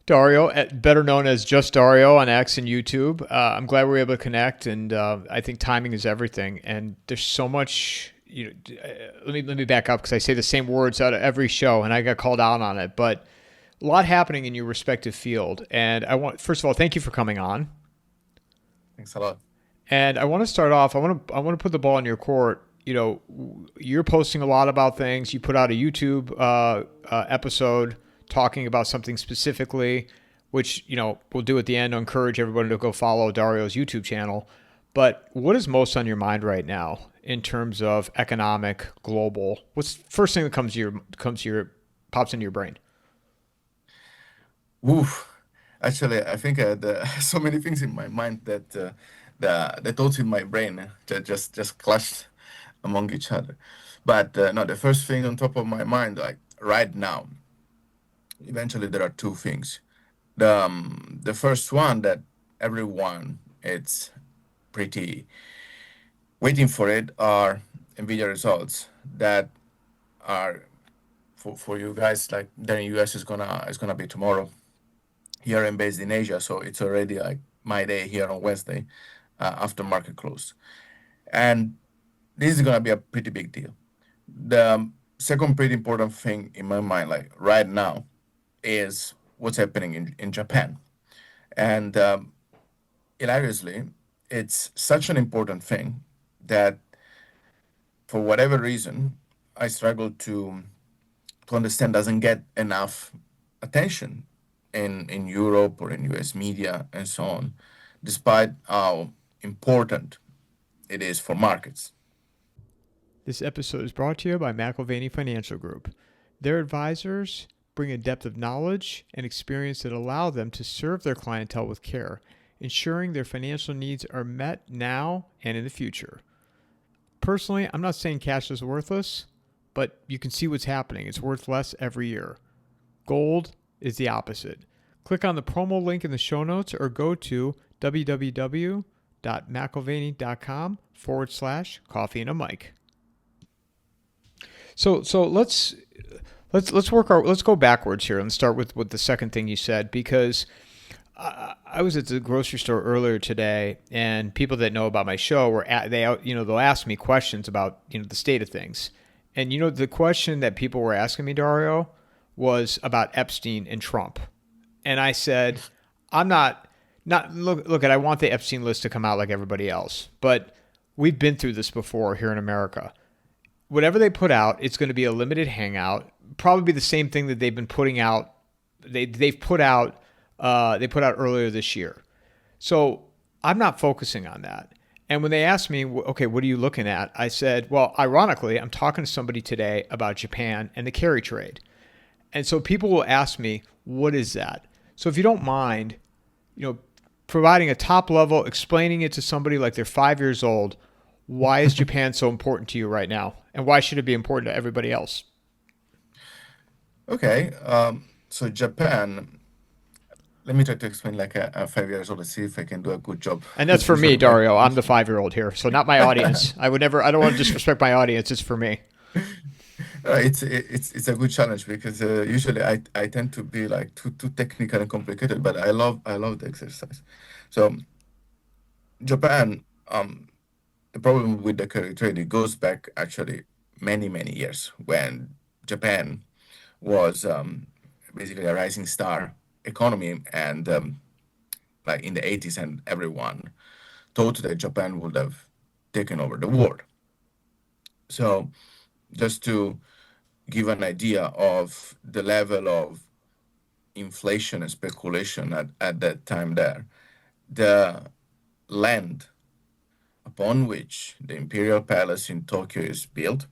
Dario, better known as just Dario on X and YouTube. I'm glad we were able to connect, and I think timing is everything. And there's so much. Let me back up because I say the same words out of every show, and I got called out on it. But a lot happening in your respective field, and first of all, thank you for coming on. Thanks a lot. And I want to start off. I want to put the ball in your court. You're posting a lot about things. You put out a YouTube episode talking about something specifically, which we'll do at the end to encourage everybody to go follow Dario's YouTube channel. But what is most on your mind right now in terms of economic, global? What's the first thing that pops into your brain? Oof. Actually, I think I had so many things in my mind that the thoughts in my brain just clashed among each other. But no, the first thing on top of my mind, like right now, eventually there are two things. The first one that everyone it's pretty waiting for it are Nvidia results that are for you guys like there in US is gonna be tomorrow. Here I'm based in Asia, so it's already like my day here on Wednesday after market close. And this is gonna be a pretty big deal. The second pretty important thing in my mind, like right now, is what's happening in Japan. And hilariously, it's such an important thing that for whatever reason, I struggle to understand doesn't get enough attention in Europe or in US media and so on, despite how important it is for markets. This episode is brought to you by McIlvaney Financial Group. Their advisors bring a depth of knowledge and experience that allow them to serve their clientele with care, ensuring their financial needs are met now and in the future. Personally, I'm not saying cash is worthless, but you can see what's happening. It's worth less every year. Gold is the opposite. Click on the promo link in the show notes or go to www.mcilvaney.com/coffeeandamike. So let's go backwards here and start with the second thing you said because I was at the grocery store earlier today, and people that know about my show they'll ask me questions about the state of things, and the question that people were asking me, Dario, was about Epstein and Trump, and I said, I'm not look at I want the Epstein list to come out like everybody else, but we've been through this before here in America. Whatever they put out, it's going to be a limited hangout. Probably the same thing that they've been putting out. They've put out they put out earlier this year. So I'm not focusing on that. And when they asked me, okay, what are you looking at? I said, well, ironically, I'm talking to somebody today about Japan and the carry trade. And so people will ask me, what is that? So if you don't mind, providing a top level, explaining it to somebody like they're 5 years old, why is Japan so important to you right now? And why should it be important to everybody else? Okay, so Japan. Let me try to explain like a 5 years old. Let's see if I can do a good job And that's with for me, visual like Dario. I'm the visual. 5 year old here. So not my audience. I don't want to disrespect my audience. It's for me. It's a good challenge because usually I tend to be like too technical and complicated, but I love the exercise. So Japan, the problem with the carry trade it goes back actually many years when Japan was basically a rising star economy and like in the 80s and everyone thought that Japan would have taken over the world. So just to give an idea of the level of inflation and speculation at that time there. The land upon which the imperial palace in Tokyo is built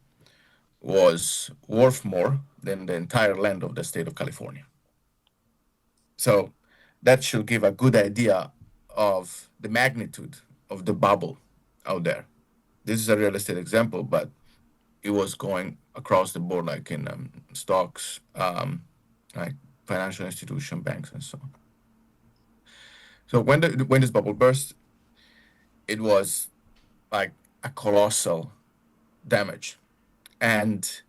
was worth more than the entire land of the state of California. So that should give a good idea of the magnitude of the bubble out there. This is a real estate example, but it was going across the board, like in stocks, like financial institution, banks, and so on. So when this bubble burst, it was like a colossal damage, and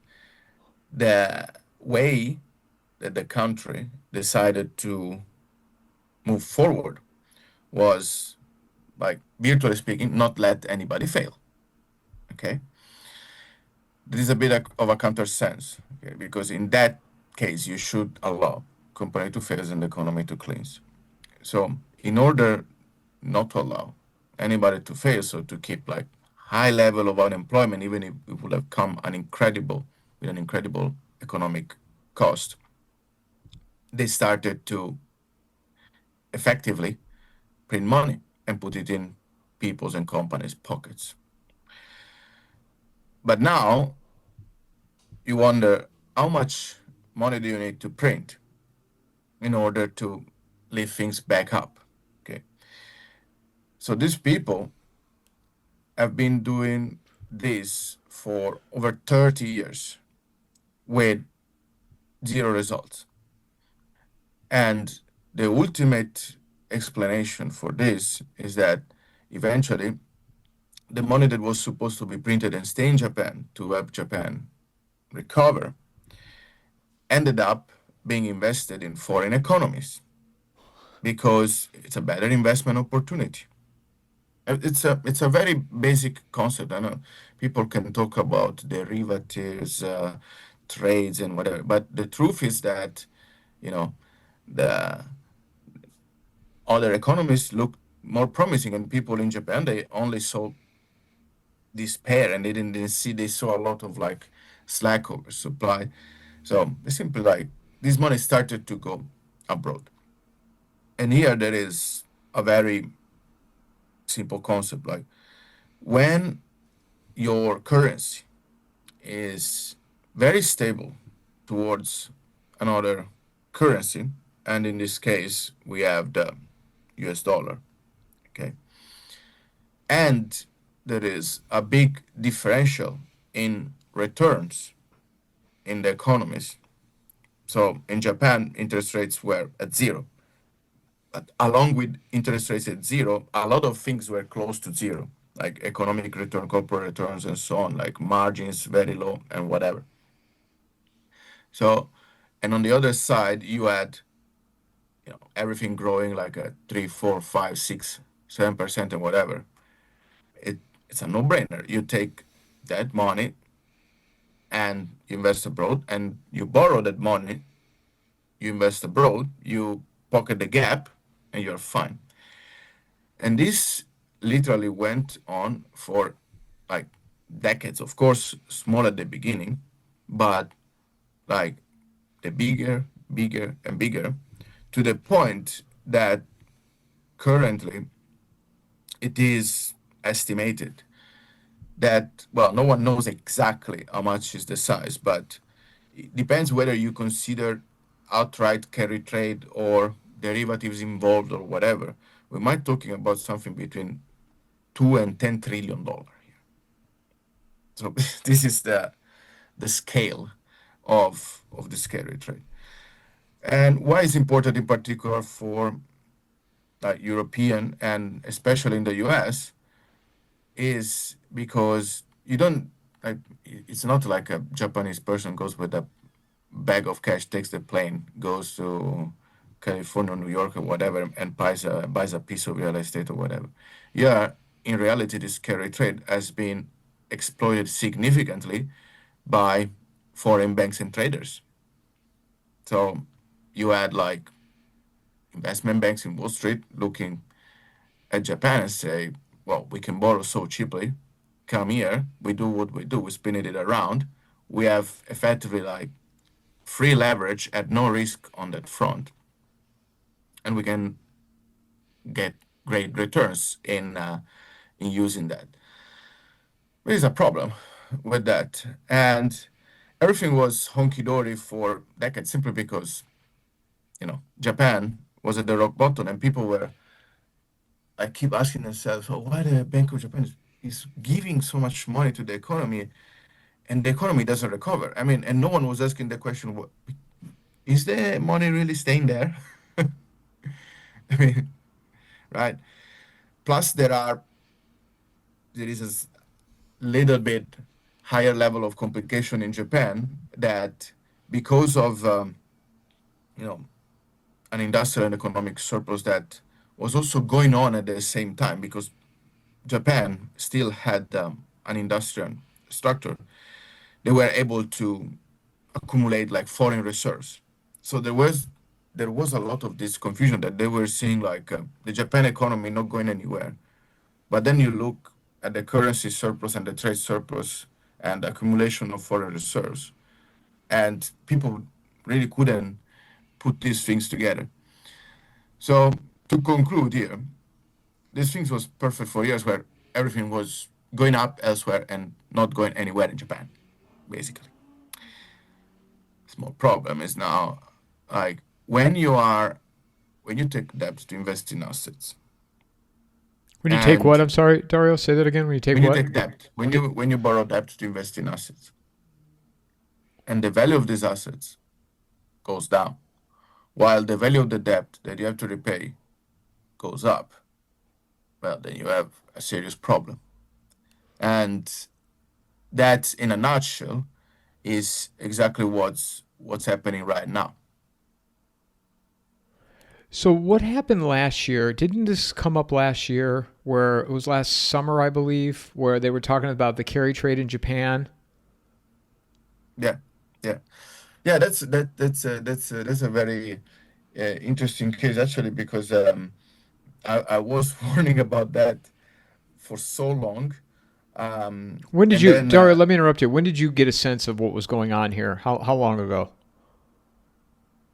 the way that the country decided to move forward was, like virtually speaking, not let anybody fail. Okay, this is a bit of a countersense. Okay, because in that case, you should allow company to fail and the economy to cleanse. So in order not to allow anybody to fail, so to keep like high level of unemployment, even if it would have come an incredible economic cost, they started to effectively print money and put it in people's and companies' pockets. But now you wonder, how much money do you need to print in order to lift things back up? Okay. So these people have been doing this for over 30 years with zero results. And the ultimate explanation for this is that eventually the money that was supposed to be printed and stay in Japan to help Japan recover ended up being invested in foreign economies because it's a better investment opportunity. It's a very basic concept. I know people can talk about derivatives, trades, and whatever, but the truth is that you know the other economies look more promising, and people in Japan they only saw despair and they didn't see they saw a lot of like slack over supply. So they simply like this money started to go abroad. And here there is a very simple concept like when your currency is very stable towards another currency, and in this case we have the US dollar, okay, and there is a big differential in returns in the economies. So in Japan, interest rates were at zero. But along with interest rates at zero, a lot of things were close to zero, like economic return, corporate returns, and so on, like margins very low and whatever. So, and on the other side, you had everything growing like a 3, 4, 5, 6, 7% and whatever. It it's a no-brainer. You take that money and you invest abroad, and you borrow that money, you invest abroad, you pocket the gap, and you're fine. And this literally went on for like decades. Of course, small at the beginning, but like the bigger, bigger, and bigger to the point that currently it is estimated that, well, no one knows exactly how much is the size, but it depends whether you consider outright carry trade or derivatives involved or whatever. We might talking about something between 2 and 10 trillion dollars. So this is the scale of this carry trade. And why is important in particular for European and especially in the US is because you don't like it's not like a Japanese person goes with a bag of cash, takes the plane, goes to California, New York, or whatever, and buys a piece of real estate or whatever. Yeah, in reality, this carry trade has been exploited significantly by foreign banks and traders. So you had like investment banks in Wall Street looking at Japan and say, well, we can borrow so cheaply. Come here, we do what we do, we spin it around. We have effectively like free leverage at no risk on that front, and we can get great returns in using that. There is a problem with that, and everything was honky dory for decades simply because Japan was at the rock bottom, and people were I keep asking themselves, oh, why the Bank of Japan is giving so much money to the economy and the economy doesn't recover. I mean, and no one was asking the question, is the money really staying there? I mean, right? Plus, there is a little bit higher level of complication in Japan that because of you know an industrial and economic surplus that was also going on at the same time because Japan still had an industrial structure. They were able to accumulate like foreign reserves. So there was a lot of this confusion that they were seeing like the Japan economy not going anywhere. But then you look at the currency surplus and the trade surplus and the accumulation of foreign reserves, and people really couldn't put these things together. So to conclude here, this thing was perfect for years where everything was going up elsewhere and not going anywhere in Japan, basically. Small problem is now like when you take debts to invest in assets, When you take what? and I'm sorry, Dario. Say that again. When you take when you what? take debt, when you borrow debt to invest in assets, and the value of these assets goes down, while the value of the debt that you have to repay goes up, well, then you have a serious problem. And that, in a nutshell, is exactly what's happening right now. So what happened last year? Didn't this come up last year? Where it was last summer, I believe, where they were talking about the carry trade in Japan. Yeah, yeah, yeah. That's a very interesting case actually because I was warning about that for so long, When did and you, then Dario? Let me interrupt you. When did you get a sense of what was going on here? How long ago?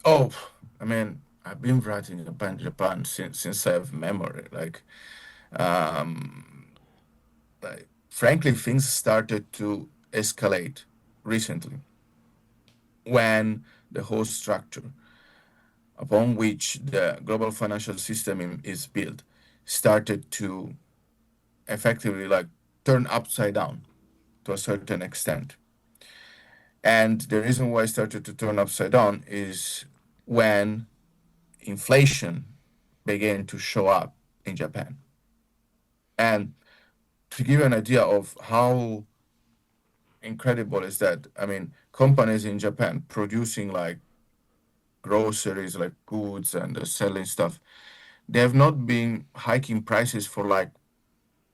oh, I mean, I've been writing about Japan since I have memory. Um, frankly, things started to escalate recently when the whole structure upon which the global financial system is built started to effectively like turn upside down to a certain extent. And the reason why it started to turn upside down is when inflation began to show up in Japan. And to give you an idea of how incredible is that, I mean, companies in Japan producing like groceries, like goods and selling stuff, they have not been hiking prices for like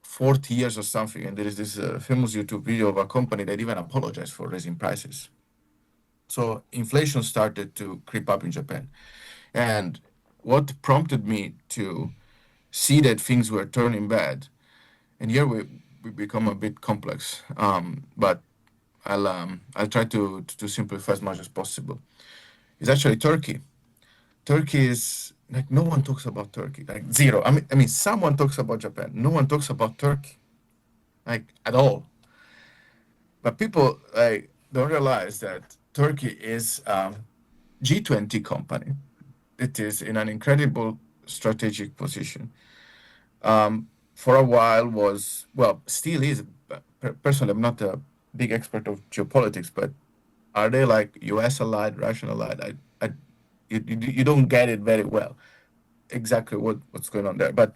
40 years or something. And there is this famous YouTube video of a company that even apologized for raising prices. So inflation started to creep up in Japan. And what prompted me to see that things were turning bad, and here we become a bit complex, but I'll try to simplify as much as possible. It's actually Turkey. Turkey is like no one talks about Turkey, like zero. I mean, someone talks about Japan. No one talks about Turkey, like at all. But people like don't realize that Turkey is G20 company. It is in an incredible strategic position. For a while was, well, still is. Personally, I'm not a big expert of geopolitics, but are they like US allied, Russian allied? You don't get it very well exactly what's going on there. But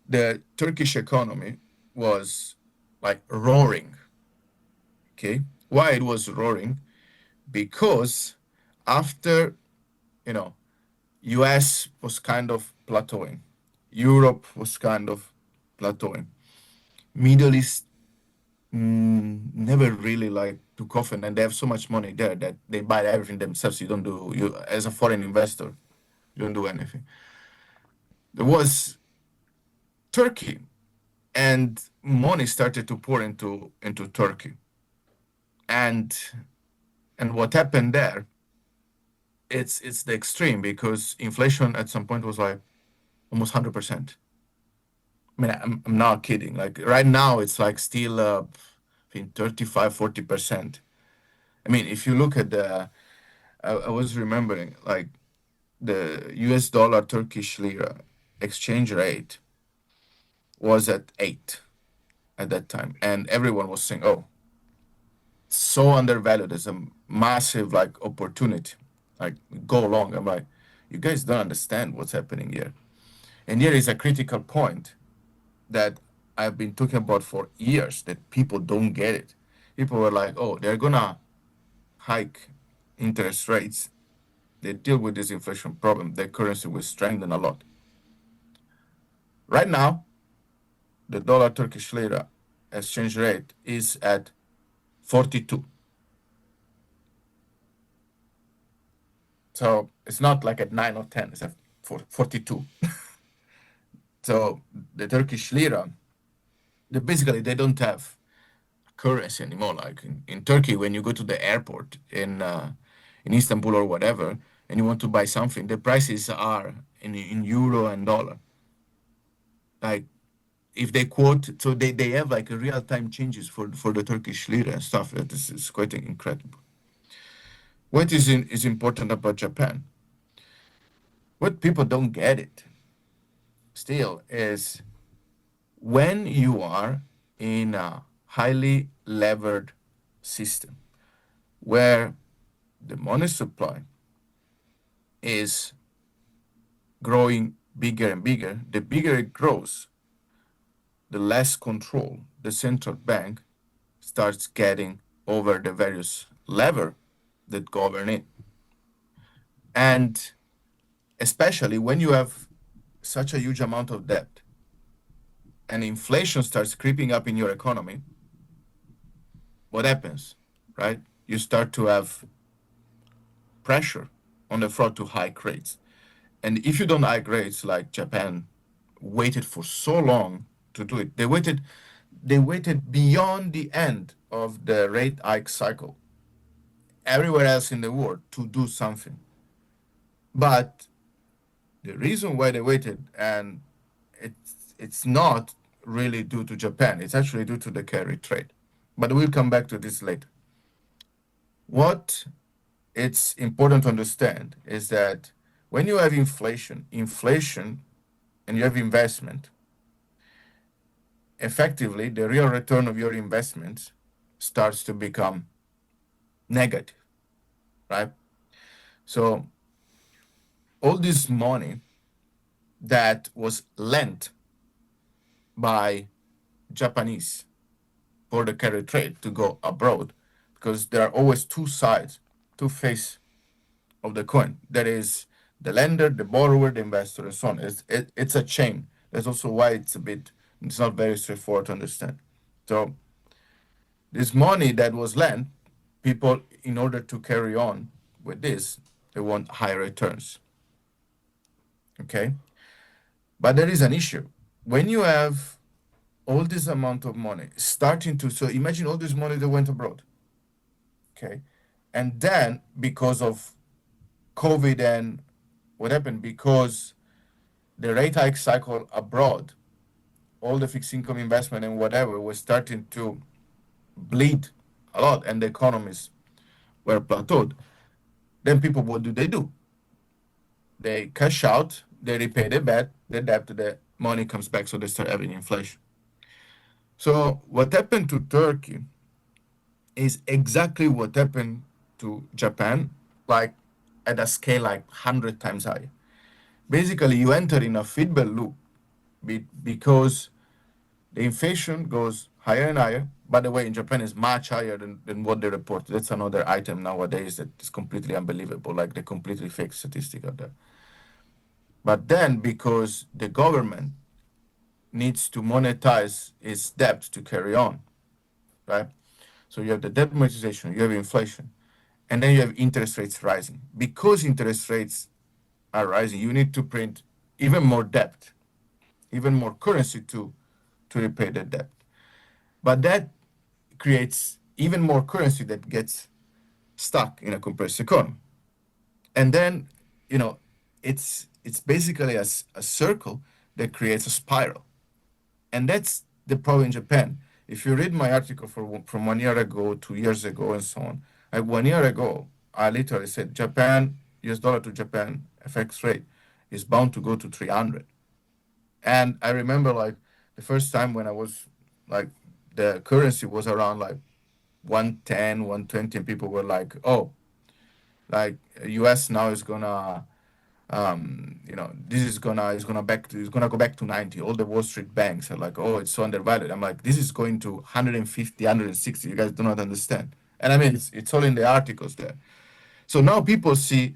the Turkish economy was like roaring. Okay. Why it was roaring? Because after, you know, US was kind of plateauing, Europe was kind of plateauing, Middle East never really like took off, and they have so much money there that they buy everything themselves. You as a foreign investor, you don't do anything. There was Turkey, and money started to pour into Turkey, and what happened there? It's the extreme because inflation at some point was like almost 100%. I mean, I'm not kidding. Like right now, it's like still I think 35-40%. I mean, if you look at I was remembering like the US dollar Turkish lira exchange rate was at 8 at that time. And everyone was saying, oh, so undervalued. There's a massive like opportunity. Like go long. I'm like, you guys don't understand what's happening here. And here is a critical point that I've been talking about for years that people don't get it. People were like, oh, they're gonna hike interest rates. they deal with this inflation problem, their currency will strengthen a lot. Right now, the dollar Turkish lira exchange rate is at 42. So it's not like at 9 or 10, it's at 42. So the Turkish lira, basically they don't have currency anymore. Like in Turkey, when you go to the airport in Istanbul or whatever, and you want to buy something, the prices are in euro and dollar. Like if they quote, so they have like a real time changes for the Turkish lira and stuff. That is quite incredible. What is important about Japan? What people don't get it still is when you are in a highly levered system where the money supply is growing bigger and bigger, the bigger it grows, the less control the central bank starts getting over the various levers that govern it. And especially when you have such a huge amount of debt and inflation starts creeping up in your economy, what happens, right? You start to have pressure on the floor to hike rates. And if you don't hike rates like Japan waited for so long to do it, they waited beyond the end of the rate hike cycle everywhere else in the world to do something. But the reason why they waited, and it's not really due to Japan, it's actually due to the carry trade. But we'll come back to this later. What it's important to understand is that when you have inflation and you have investment, effectively the real return of your investments starts to become negative, right? So all this money that was lent by Japanese for the carry trade to go abroad, because there are always two sides, two faces of the coin. That is the lender, the borrower, the investor, and so on. It's a chain. That's also why it's not very straightforward to understand. So this money that was lent, people, in order to carry on with this, they want higher returns. Okay? But there is an issue. When you have all this amount of money starting to, so imagine all this money that went abroad. Okay? And then because of COVID and what happened, because the rate hike cycle abroad, all the fixed income investment and whatever was starting to bleed a lot and the economies were plateaued, then people, what do? They cash out, they repay the debt, the money comes back, so they start having inflation. So what happened to Turkey is exactly what happened to Japan, like at a scale like 100 times higher. Basically, you enter in a feedback loop because the inflation goes higher and higher. By the way, in Japan is much higher than what they report. That's another item nowadays that is completely unbelievable, like the completely fake statistic out there. But then because the government needs to monetize its debt to carry on, right? So you have the debt monetization, you have inflation, and then you have interest rates rising. Because interest rates are rising, you need to print even more debt, even more currency to repay the debt. But that creates even more currency that gets stuck in a compressed economy. And then, you know, it's basically a circle that creates a spiral. And that's the problem in Japan. If you read my article from 1 year ago, 2 years ago, and so on, 1 year ago, I literally said Japan, US dollar to Japan FX rate is bound to go to 300. And I remember like the first time when I was like, the currency was around like 110, 120, and people were like, oh, like US now is gonna this is gonna go back to 90. All the Wall Street banks are like, oh, it's so undervalued. I'm like, this is going to 150, 160. You guys do not understand. And I mean, it's all in the articles there. So now people see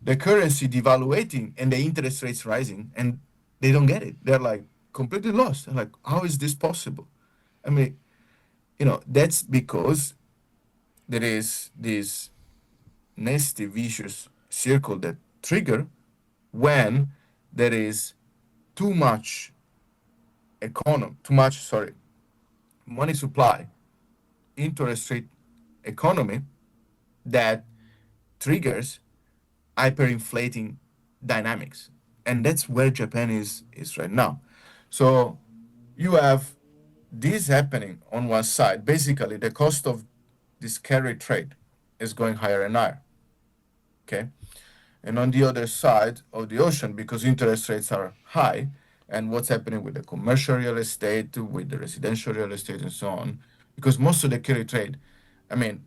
the currency devaluating and the interest rates rising, and they don't get it. They're like completely lost. They're like, how is this possible? I mean, that's because there is this nasty vicious circle that trigger when there is too much sorry, money supply, interest rate economy that triggers hyperinflating dynamics. And that's where Japan is right now. So you have this happening on one side. Basically, the cost of this carry trade is going higher and higher. Okay. And on the other side of the ocean, because interest rates are high, and what's happening with the commercial real estate, with the residential real estate, and so on, because most of the carry trade, I mean,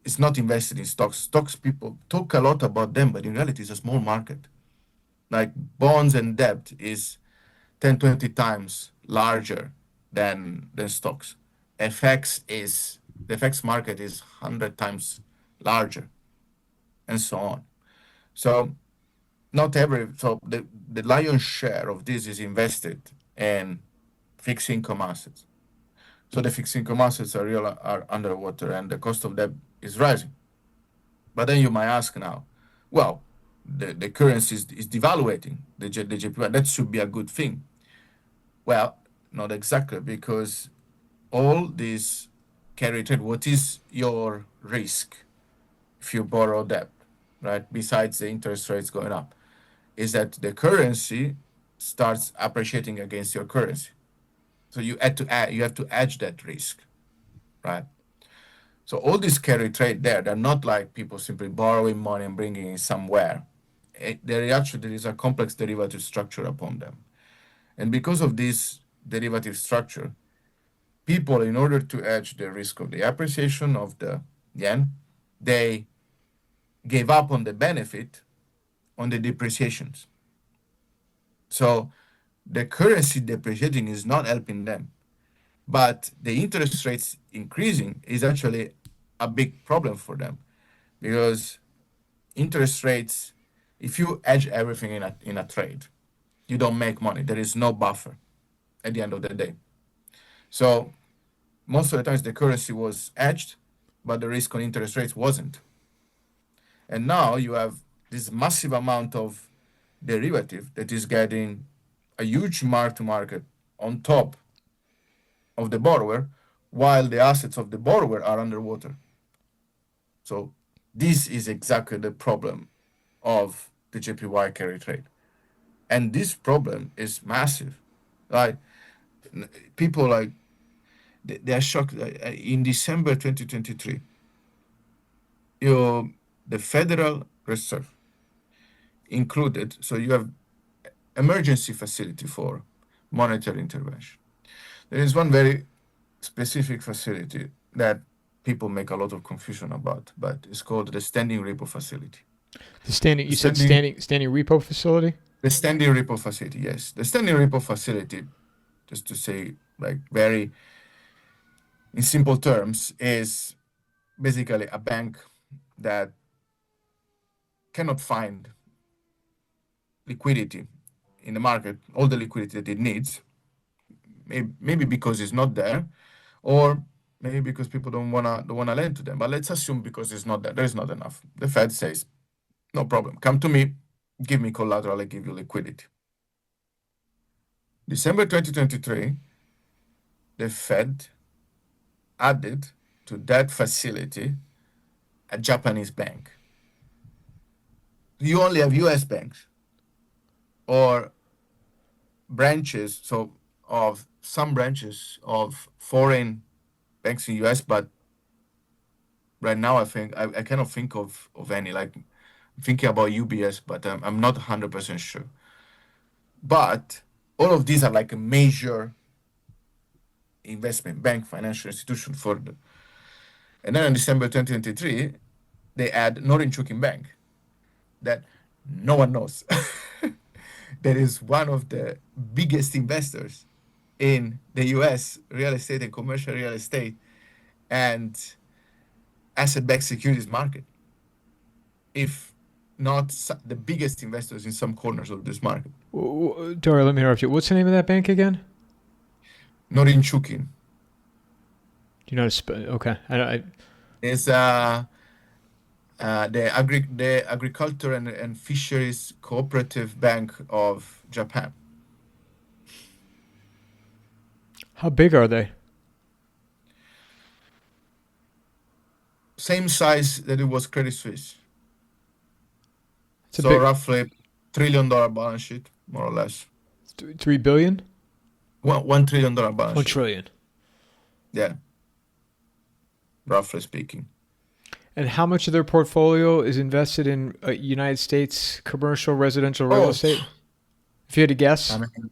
it's not invested in stocks. Stocks, people talk a lot about them, but in reality, it's a small market. Like bonds and debt is 10, 20 times larger than stocks. The FX market is 100 times larger, and so on. So the lion's share of this is invested in fixed income assets. So the fixed income assets are underwater, and the cost of debt is rising. But then you might ask now, well, the currency is devaluating, the JPY. That should be a good thing. Well, not exactly, because all this carry trade, what is your risk if you borrow debt, right? Besides the interest rates going up, is that the currency starts appreciating against your currency. So you have to hedge that risk, right? So all this carry trade they're not like people simply borrowing money and bringing it somewhere. There is a complex derivative structure upon them. And because of this derivative structure, people, in order to hedge the risk of the appreciation of the yen, they gave up on the benefit on the depreciations. So the currency depreciating is not helping them. But the interest rates increasing is actually a big problem for them, because interest rates, if you hedge everything in a trade, you don't make money. There is no buffer at the end of the day. So most of the times the currency was hedged, but the risk on interest rates wasn't. And now you have this massive amount of derivative that is getting a huge mark to market on top of the borrower, while the assets of the borrower are underwater. So this is exactly the problem of the JPY carry trade. And this problem is massive. Like people like they are shocked. In December 2023, the Federal Reserve included, so you have emergency facility for monetary intervention. There is one very specific facility that people make a lot of confusion about, but it's called the standing repo facility. The You said standing standing repo facility. the standing repo facility, yes. The standing repo facility, just to say like very in simple terms, is basically a bank that cannot find liquidity in the market, all the liquidity that it needs, maybe because it's not there, or maybe because people don't wanna lend to them. But let's assume because it's not there, there's not enough. The Fed says, no problem, come to me, give me collateral, I give you liquidity. December 2023, the Fed added to that facility a Japanese bank. You only have US banks or branches, so of some branches of foreign banks in US, but right now I cannot think of any. Like I'm thinking about UBS, but I'm not 100% sure. But all of these are like a major investment bank, financial institution for the. And then in December 2023, they add Norinchukin Bank that no one knows. That is one of the biggest investors in the US real estate and commercial real estate and asset-backed securities market. If not the biggest investors in some corners of this market. Dario, let me interrupt you. What's the name of that bank again? Norinchukin Do you know how to spell? Okay. is the Agriculture and Fisheries Cooperative Bank of Japan. How big are they? Same size that it was Credit Suisse. It's a So big roughly $1 trillion balance sheet, more or less. 3 billion. $1 trillion balance One sheet. trillion. Yeah, roughly speaking. And how much of their portfolio is invested in United States commercial residential real Oh, estate? If you had to I guess, mean,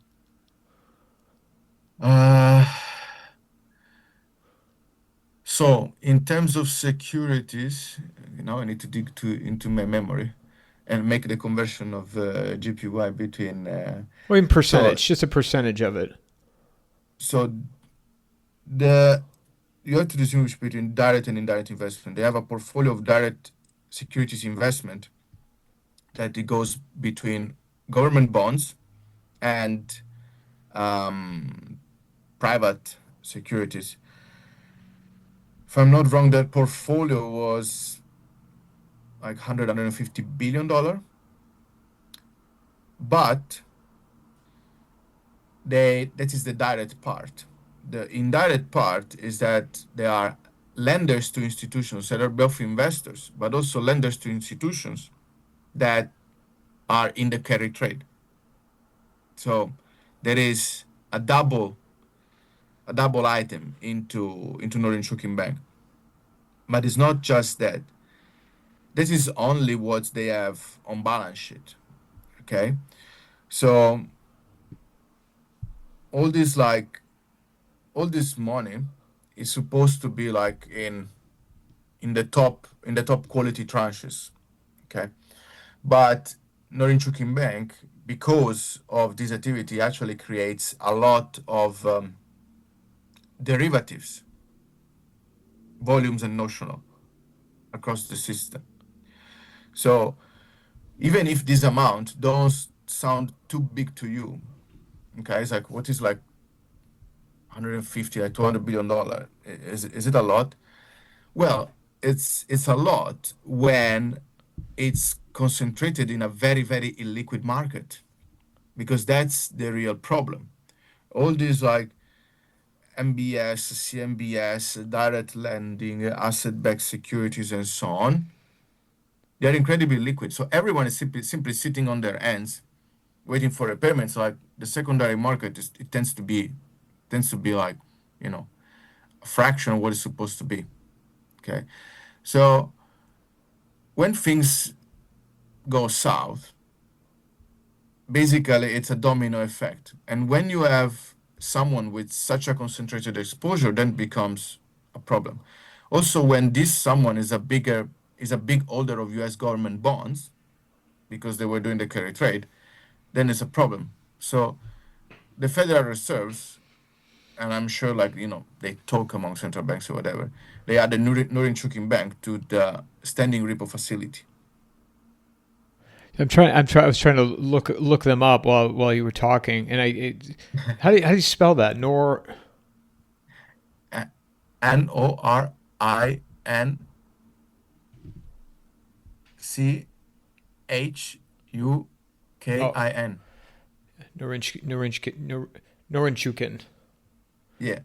uh, so in terms of securities, I need to dig into my memory and make the conversion of GPY between. or in So percentage, just a percentage of it. so the you have to distinguish between direct and indirect investment. They have a portfolio of direct securities investment that it goes between government bonds and um, private securities. If I'm not wrong, that portfolio was like $150 billion, but that is the direct part. The indirect part is that they are lenders to institutions that are both investors, but also lenders to institutions that are in the carry trade. So there is a double item into Norin Bank. But it's not just that. This is only what they have on balance sheet. Okay. So all this like all this money is supposed to be like in the top quality tranches. Okay. But Norin Bank, because of this activity, actually creates a lot of derivatives, volumes and notional across the system. So even if this amount don't sound too big to you, okay, it's like what is like 150 like $200 billion? Is it a lot? Well, it's a lot when it's concentrated in a very, very illiquid market, because that's the real problem. All these like MBS, CMBS, direct lending, asset-backed securities, and so on, they're incredibly liquid. So everyone is simply sitting on their hands, waiting for repayments. Like the secondary market, it tends to be like, a fraction of what it's supposed to be. Okay, so when things go south, basically it's a domino effect, and when you have someone with such a concentrated exposure, then becomes a problem. Also, when this someone is a big holder of U.S. government bonds because they were doing the carry trade, then it's a problem. So the Federal Reserves, and I'm sure like they talk among central banks or whatever, they add the Norin Bank to the standing repo facility. I was trying to look them up while you were talking, and how do you spell that? Oh, Norinchukin. Norinchukin. Yeah,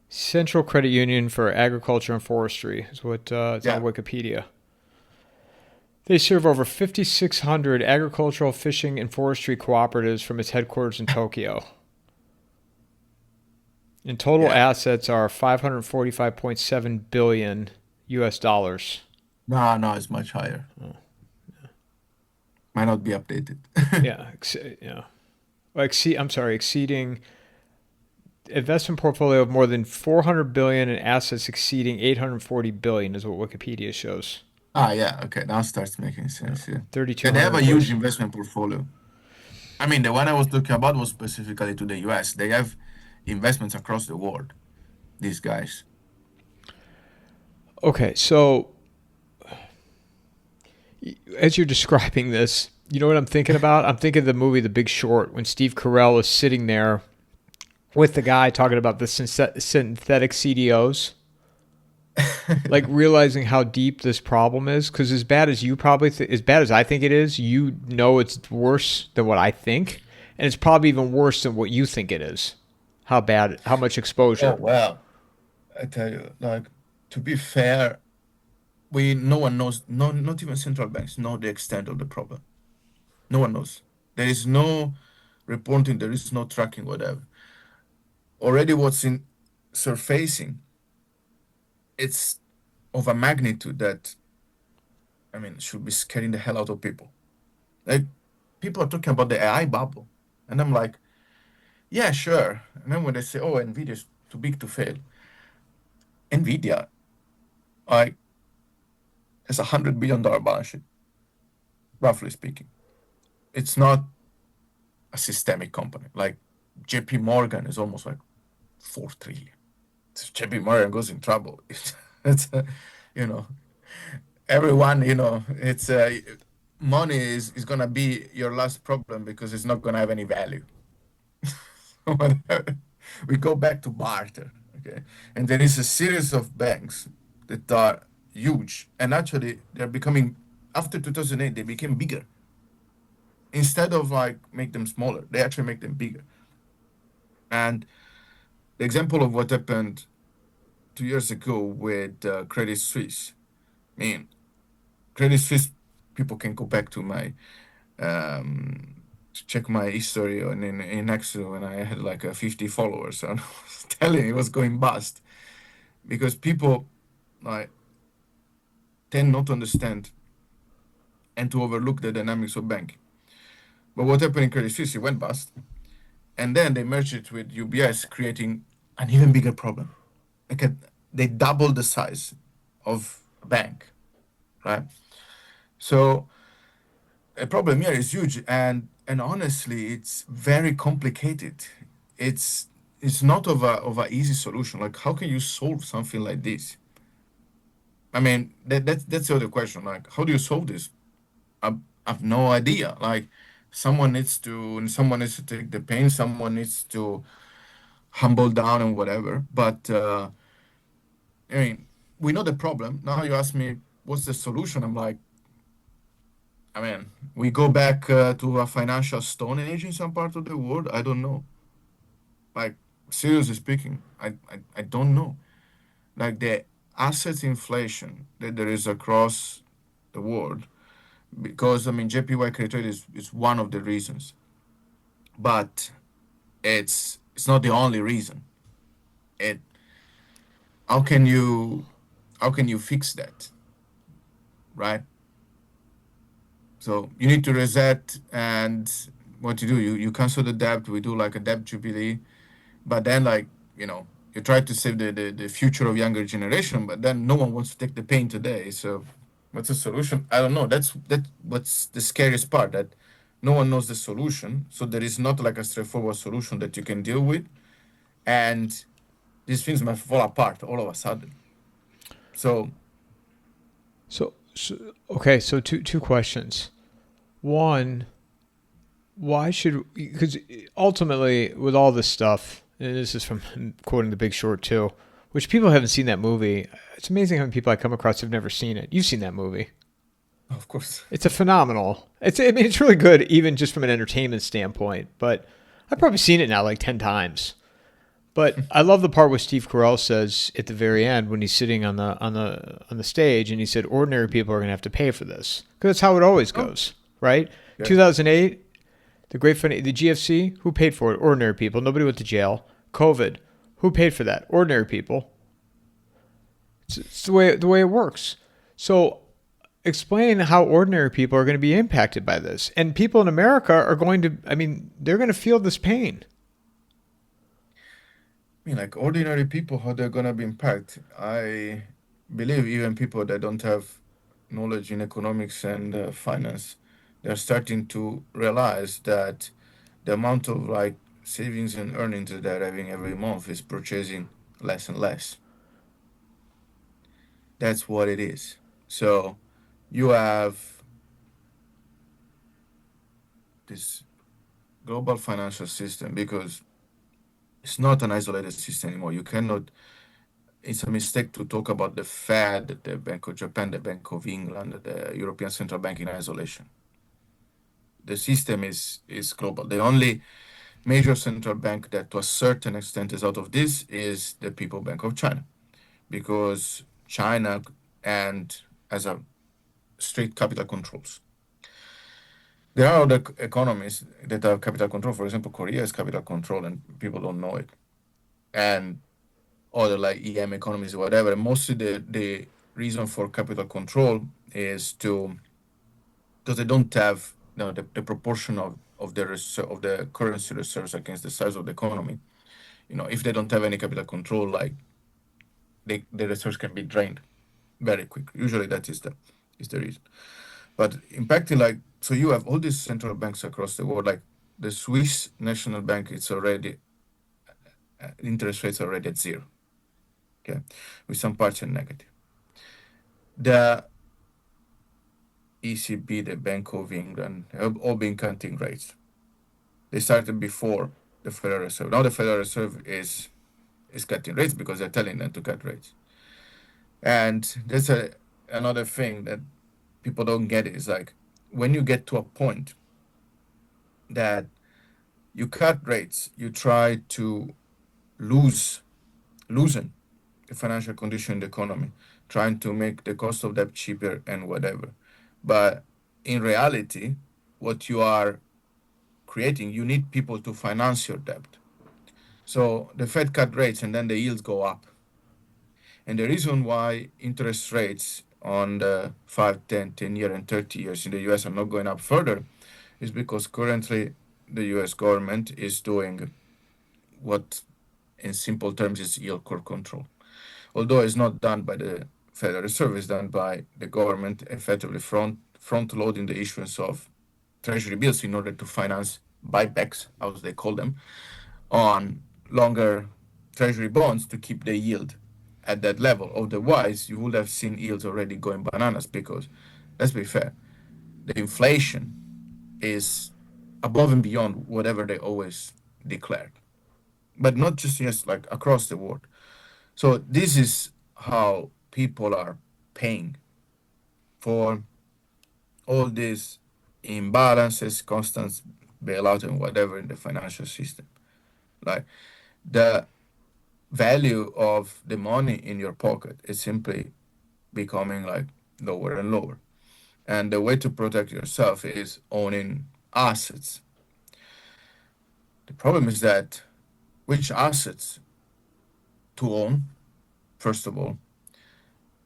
Central Credit Union for Agriculture and Forestry is what it's on yeah. Wikipedia. They serve over 5,600 agricultural, fishing, and forestry cooperatives from its headquarters in Tokyo. And total Yeah. assets are 545.7 billion US dollars. No, no, it's much higher. Oh, Might not be updated. yeah, yeah. I'm sorry, exceeding investment portfolio of more than 400 billion and assets exceeding 840 billion is what Wikipedia shows. Yeah, okay. Now starts making Yeah, sense. Yeah. Yeah, they 3,200 have a huge employees. investment portfolio. I mean, the one I was talking about was specifically to the US. They have investments across the world, these guys. Okay, so As you're describing this, you know what I'm thinking about? I'm thinking of the movie The Big Short when Steve Carell is sitting there with the guy talking about the synthetic CDOs, like realizing how deep this problem is. Because as bad as you probably, as bad as I think it is, you know it's worse than what I think, and it's probably even worse than what you think it is. How bad? How much Oh exposure? well, I tell you, like to be fair, we no one knows, no, not even central banks know the extent of the problem. No one knows. There is no reporting, there is no tracking, whatever. Already, what's in surfacing, it's of a magnitude that I mean should be scaring the hell out of people. Like people are talking about the AI bubble, and I'm like, yeah, sure. And then when they say, oh, Nvidia is too big to fail, Nvidia, like, has $100 billion balance sheet, roughly speaking. It's not a systemic company. Like JP Morgan is almost like 4 trillion. If JP Morgan goes in trouble, it's you know, everyone, it's money is gonna be your last problem because it's not gonna have any value. We go back to barter, okay? And there is a series of banks that are huge, and actually they're becoming, after 2008, they became bigger. Instead of like make them smaller, they actually make them bigger. And the example of what happened 2 years ago with Credit Suisse. I mean, Credit Suisse, people can go back to check my history in Excel when I had like 50 followers. And I was telling it was going bust because people like tend not to understand and to overlook the dynamics of banking. But what happened in Credit Suisse, it went bust. And then they merged it with UBS, creating an even bigger problem. Like they doubled the size of a bank, right? So the problem here is huge, and honestly, it's very complicated. It's it's not of a easy solution. Like, how can you solve something like this? I mean, that's the other question. Like, how do you solve this? I've no idea. Like, someone needs to take the pain. Someone needs to humble down and whatever. But I mean, we know the problem. Now you ask me, what's the solution? I'm like, I mean, we go back to a financial stone age in some part of the world. I don't know. Like, seriously speaking, I don't know. Like, the asset inflation that there is across the world, because, I mean, JPY credit rate is one of the reasons, but it's not the only reason. It how can you how can you fix that, right? So you need to reset, and what you do, you cancel the debt. We do like a debt jubilee, but then like you try to save the future of younger generation, but then no one wants to take the pain today. So what's the solution? I don't know. That what's the scariest part, that no one knows the solution. So there is not like a straightforward solution that you can deal with, and these things might fall apart all of a sudden. So So okay, so two questions. One, why should, because ultimately with all this stuff, and this is from quoting The Big Short too, which people haven't seen that movie. It's amazing how many people I come across have never seen it. You've seen that movie. of course, It's a phenomenal. I mean, it's really good, even just from an entertainment standpoint. But I've probably seen it now like 10 times. But I love the part where Steve Carell says at the very end when he's sitting on the stage and he said, "Ordinary people are going to have to pay for this," because that's how it always oh goes, right? yeah, 2008, the GFC, who paid for it? Ordinary people. Nobody went to jail. COVID, who paid for that? Ordinary people. It's the way it works. So explain how ordinary people are going to be impacted by this, and people in America are going to. I mean, they're going to feel this pain. I mean, like ordinary people, how they're gonna be impacted. I believe even people that don't have knowledge in economics and finance, they're starting to realize that the amount of like savings and earnings that they're having every month is purchasing less and less. That's what it is. So you have. this global financial system because it's not an isolated system anymore. You cannot. It's a mistake to talk about the Fed, the Bank of Japan, the Bank of England, the European Central Bank in isolation. The system is global. The only major central bank that, to a certain extent, is out of this is the People Bank of China, because China and as a strict capital controls. There are other economies that have capital control. For example, Korea has capital control, and people don't know it. And other like EM economies or whatever. Mostly the reason for capital control is to because they don't have the proportion of of the currency reserves against the size of the economy. If they don't have any capital control, like the reserves can be drained very quick. Usually that is the reason. But impacting like so you have all these central banks across the world, like the Swiss National Bank, it's already interest rates are already at zero, okay, with some partial negative. The ECB, the Bank of England, have all been cutting rates. They started before the Federal Reserve. Now the Federal Reserve is cutting rates because they're telling them to cut rates. And there's another thing that people don't get is like when you get to a point that you cut rates, you try to lose loosen the financial condition in the economy, trying to make the cost of debt cheaper and whatever. But in reality, what you are creating, you need people to finance your debt. So the Fed cut rates and then the yields go up. And the reason why interest rates on the 5, 10, 10-year and 30 years in the US are not going up further is because currently the US government is doing what in simple terms is yield curve control. Although it's not done by the Federal Reserve, it's done by the government effectively front loading the issuance of treasury bills in order to finance buybacks, as they call them, on longer treasury bonds to keep the yield at that level. Otherwise, you would have seen yields already going bananas because, let's be fair, the inflation is above and beyond whatever they always declared. But not just yes, like across the world. So this is how people are paying for all these imbalances, constant bailout and whatever in the financial system. Like the value of the money in your pocket is simply becoming like lower and lower. And the way to protect yourself is owning assets. The problem is that which assets to own, first of all,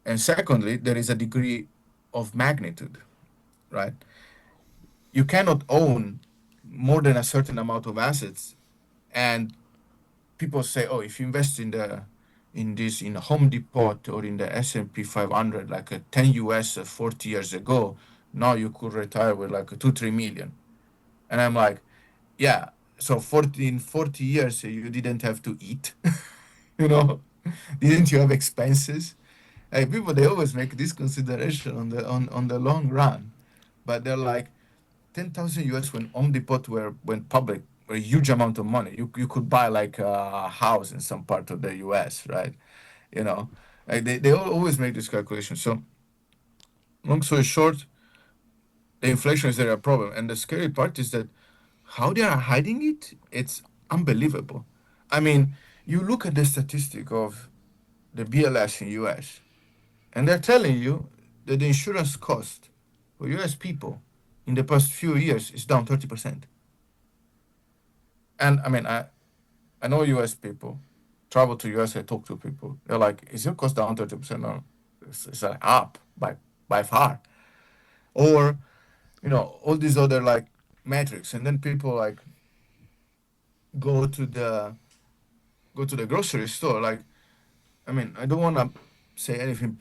and secondly, there is a degree of magnitude, right? You cannot own more than a certain amount of assets, and people say, oh, if you invest in a Home Depot or in the S&P 500 like a 10 US 40 years ago, now you could retire with like a 2 3 million. And I'm like, yeah, so 40 years you didn't have to eat, you know, didn't you have expenses? Like people, they always make this consideration on the long run, but they're like 10,000 US when Home Depot went public, a huge amount of money. You could buy like a house in some part of the US, right? You know, like they always make this calculation. So long story short, the inflation is there a problem, and the scary part is that how they are hiding it. It's unbelievable. I mean, you look at the statistic of the BLS in US, and they're telling you that the insurance cost for US people in the past few years is down 30%. And I mean, I know US people, travel to US, I talk to people. They're like, is your cost down 30%? No, it's like up by far. Or, all these other like metrics. And then people like go to the go to the grocery store. Like, I mean, I don't want to say anything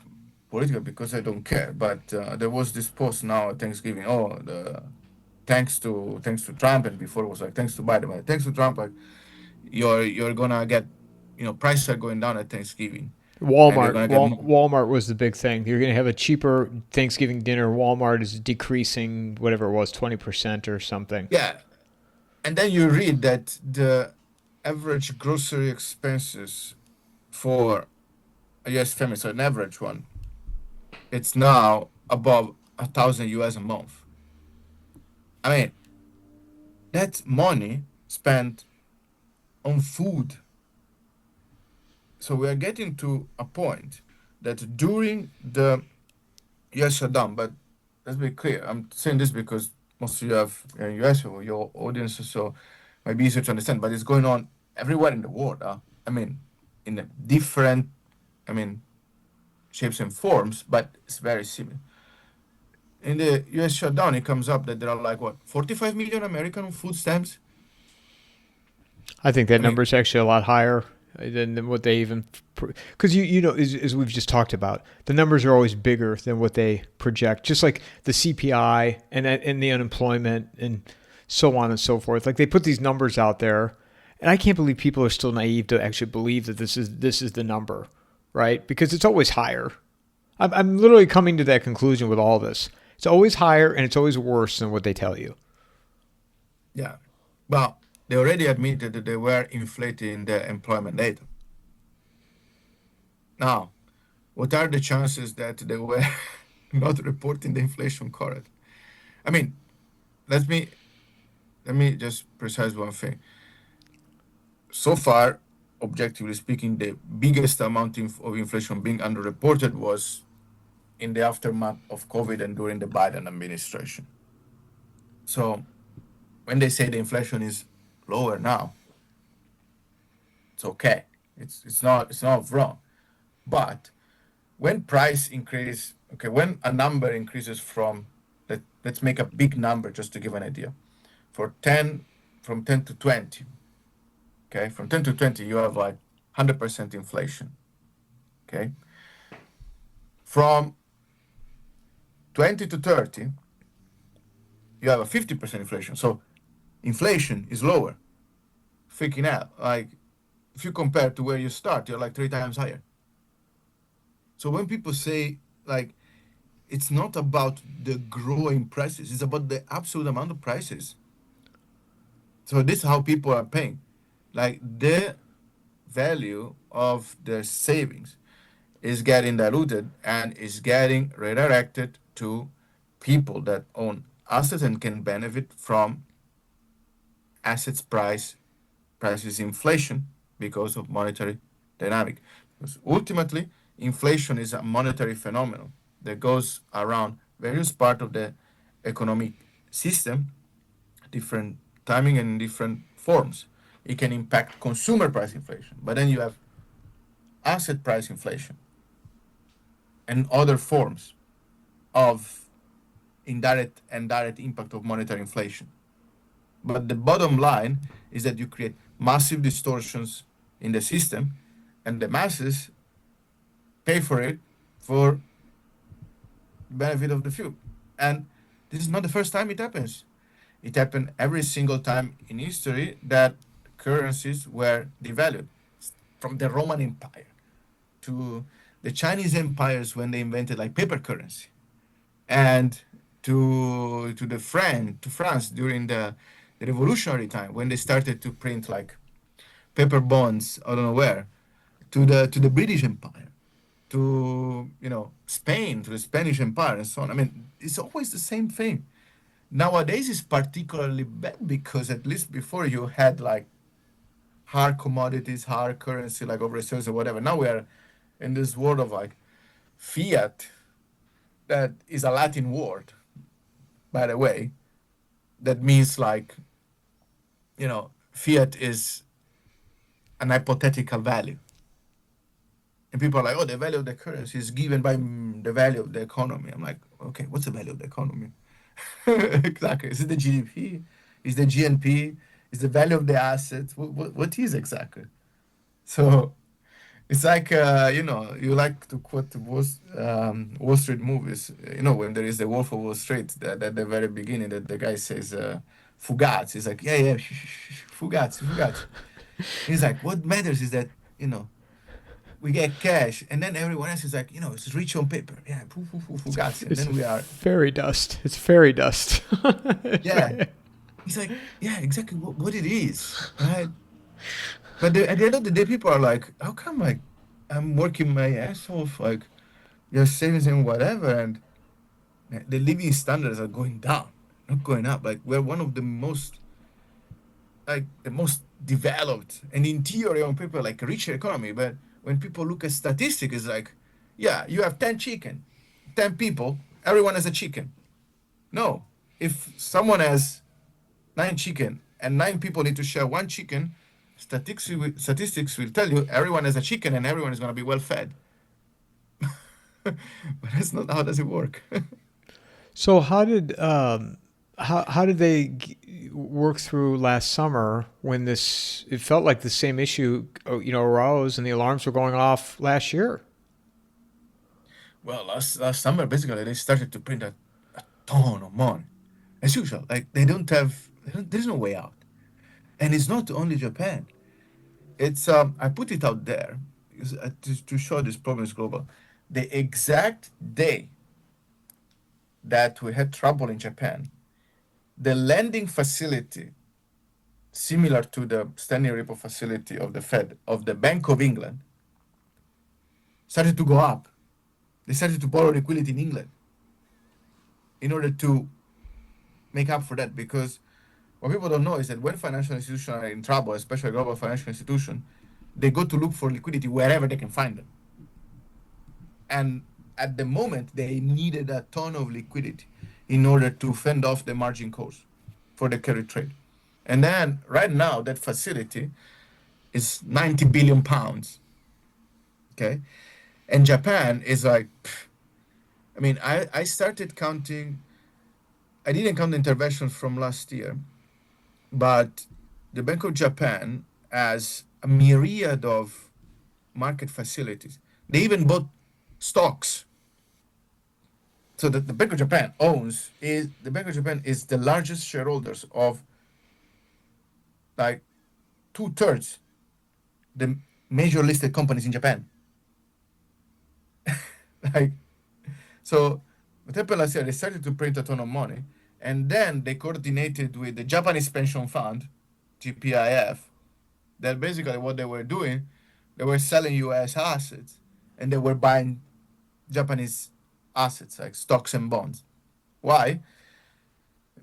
political because I don't care. But there was this post now at Thanksgiving. Oh, the thanks to Trump, and before it was like thanks to Biden. But thanks to Trump, like you're gonna get, prices are going down at Thanksgiving. and you're gonna get more. Walmart was the big thing. You're going to have a cheaper Thanksgiving dinner. Walmart is decreasing whatever it was, 20% or something. Yeah, and then you read that the average grocery expenses for a US family, so an average one, it's now above 1,000 US a month. I mean, that's money spent on food. So we are getting to a point that during the US shutdown, but let's be clear, I'm saying this because most of you have US or your audience, so it might be easier to understand, but it's going on everywhere in the world. I mean, in a different, I mean, shapes and forms, but it's very similar. In the US shutdown, it comes up that there are like what, 45 million American on food stamps? I think that I mean, number is actually a lot higher than what they even, because you know, as we've just talked about, the numbers are always bigger than what they project. Just like the CPI and the unemployment and so on and so forth. Like they put these numbers out there, and I can't believe people are still naive to actually believe that this is the number, right? Because it's always higher. I'm literally coming to that conclusion with all this. It's always higher and it's always worse than what they tell you. yeah. Well, they already admitted that they were inflating the employment data. Now, what are the chances that they were not reporting the inflation correct? I mean, let me let me just precise one thing. So far, objectively speaking, the biggest amount of inflation being underreported was in the aftermath of COVID and during the Biden administration. So when they say the inflation is lower now, it's okay. It's not wrong. But when price increase, okay, when a number increases from let's make a big number just to give an idea. For 10 from 10 to 20, okay? From 10 to 20 you have like 100% inflation, okay? From 20 to 30 you have a 50% inflation. So inflation is lower. Freaking out. Like if you compare to where you start, you're like 3 times higher. So when people say like it's not about the growing prices, it's about the absolute amount of prices. So this is how people are paying. Like the value of their savings is getting diluted and is getting redirected to people that own assets and can benefit from assets prices inflation because of monetary dynamic. Because ultimately, inflation is a monetary phenomenon that goes around various parts of the economic system, different timing and different forms. It can impact consumer price inflation, but then you have asset price inflation and other forms of indirect and direct impact of monetary inflation. But the bottom line is that you create massive distortions in the system, and the masses pay for it for the benefit of the few. And this is not the first time it happens. It happened every single time in history that currencies were devalued, from the Roman Empire to the Chinese empires when they invented like paper currency, and to the French to France during the revolutionary time when they started to print like paper bonds I don't know where, to the British Empire, to Spain, to the Spanish Empire, and so on. I mean, it's always the same thing. Nowadays is particularly bad because at least before you had like hard commodities, hard currency like overseas or whatever. Now we are in this world of like fiat, that is a Latin word, by the way, that means like, fiat is an hypothetical value. And people are like, oh, the value of the currency is given by the value of the economy. I'm like, okay, what's the value of the economy? Exactly. Is it the GDP? Is the GNP? Is the value of the assets? What is exactly? So it's like, you like to quote the Wall Street movies. When there is the Wolf of Wall Street, that at the very beginning, that the guy says, Fugaz. He's like, yeah, yeah, Fugaz, Fugaz. He's like, what matters is that, you know, We get cash, and then everyone else is like, it's rich on paper. Yeah, fugazi. And It's then we are, fairy dust. It's fairy dust. yeah. It's like, yeah, exactly what it is, right? But at the end of the day, people are like, how come like I'm working my ass off, like your savings and whatever, and the living standards are going down, not going up. Like we're one of the most the most developed and in theory on paper like a richer economy, but when people look at statistics, it's like, yeah, you have 10 chicken, 10 people, everyone has a chicken. No, if someone has 9 chicken and 9 people need to share one chicken, statistics will tell you everyone has a chicken and everyone is going to be well fed. But that's not how does it work. So how did they work through last summer when this it felt like the same issue arose and the alarms were going off last year? Well, last summer basically they started to print a ton of money as usual. Like there's no way out. And it's not only Japan. It's I put it out there because, to show this problem is global. The exact day that we had trouble in Japan, the lending facility, similar to the standing repo facility of the Fed of the Bank of England, started to go up. They started to borrow liquidity in England in order to make up for that. Because what people don't know is that when financial institutions are in trouble, especially global financial institution, they go to look for liquidity wherever they can find them. And at the moment, they needed a ton of liquidity in order to fend off the margin calls for the carry trade. And then right now, that facility is 90 billion pounds. Okay. And Japan is like, I mean, I started counting, I didn't count the interventions from last year, but the Bank of Japan has a myriad of market facilities. They even bought stocks. So that the Bank of Japan owns is the Bank of Japan is the largest shareholders of like 2/3 the major listed companies in Japan. Like so, what happened last year? They started to print a ton of money, and then they coordinated with the Japanese pension fund, GPIF. That basically what they were doing, they were selling U.S. assets, and they were buying Japanese assets like stocks and bonds. Why?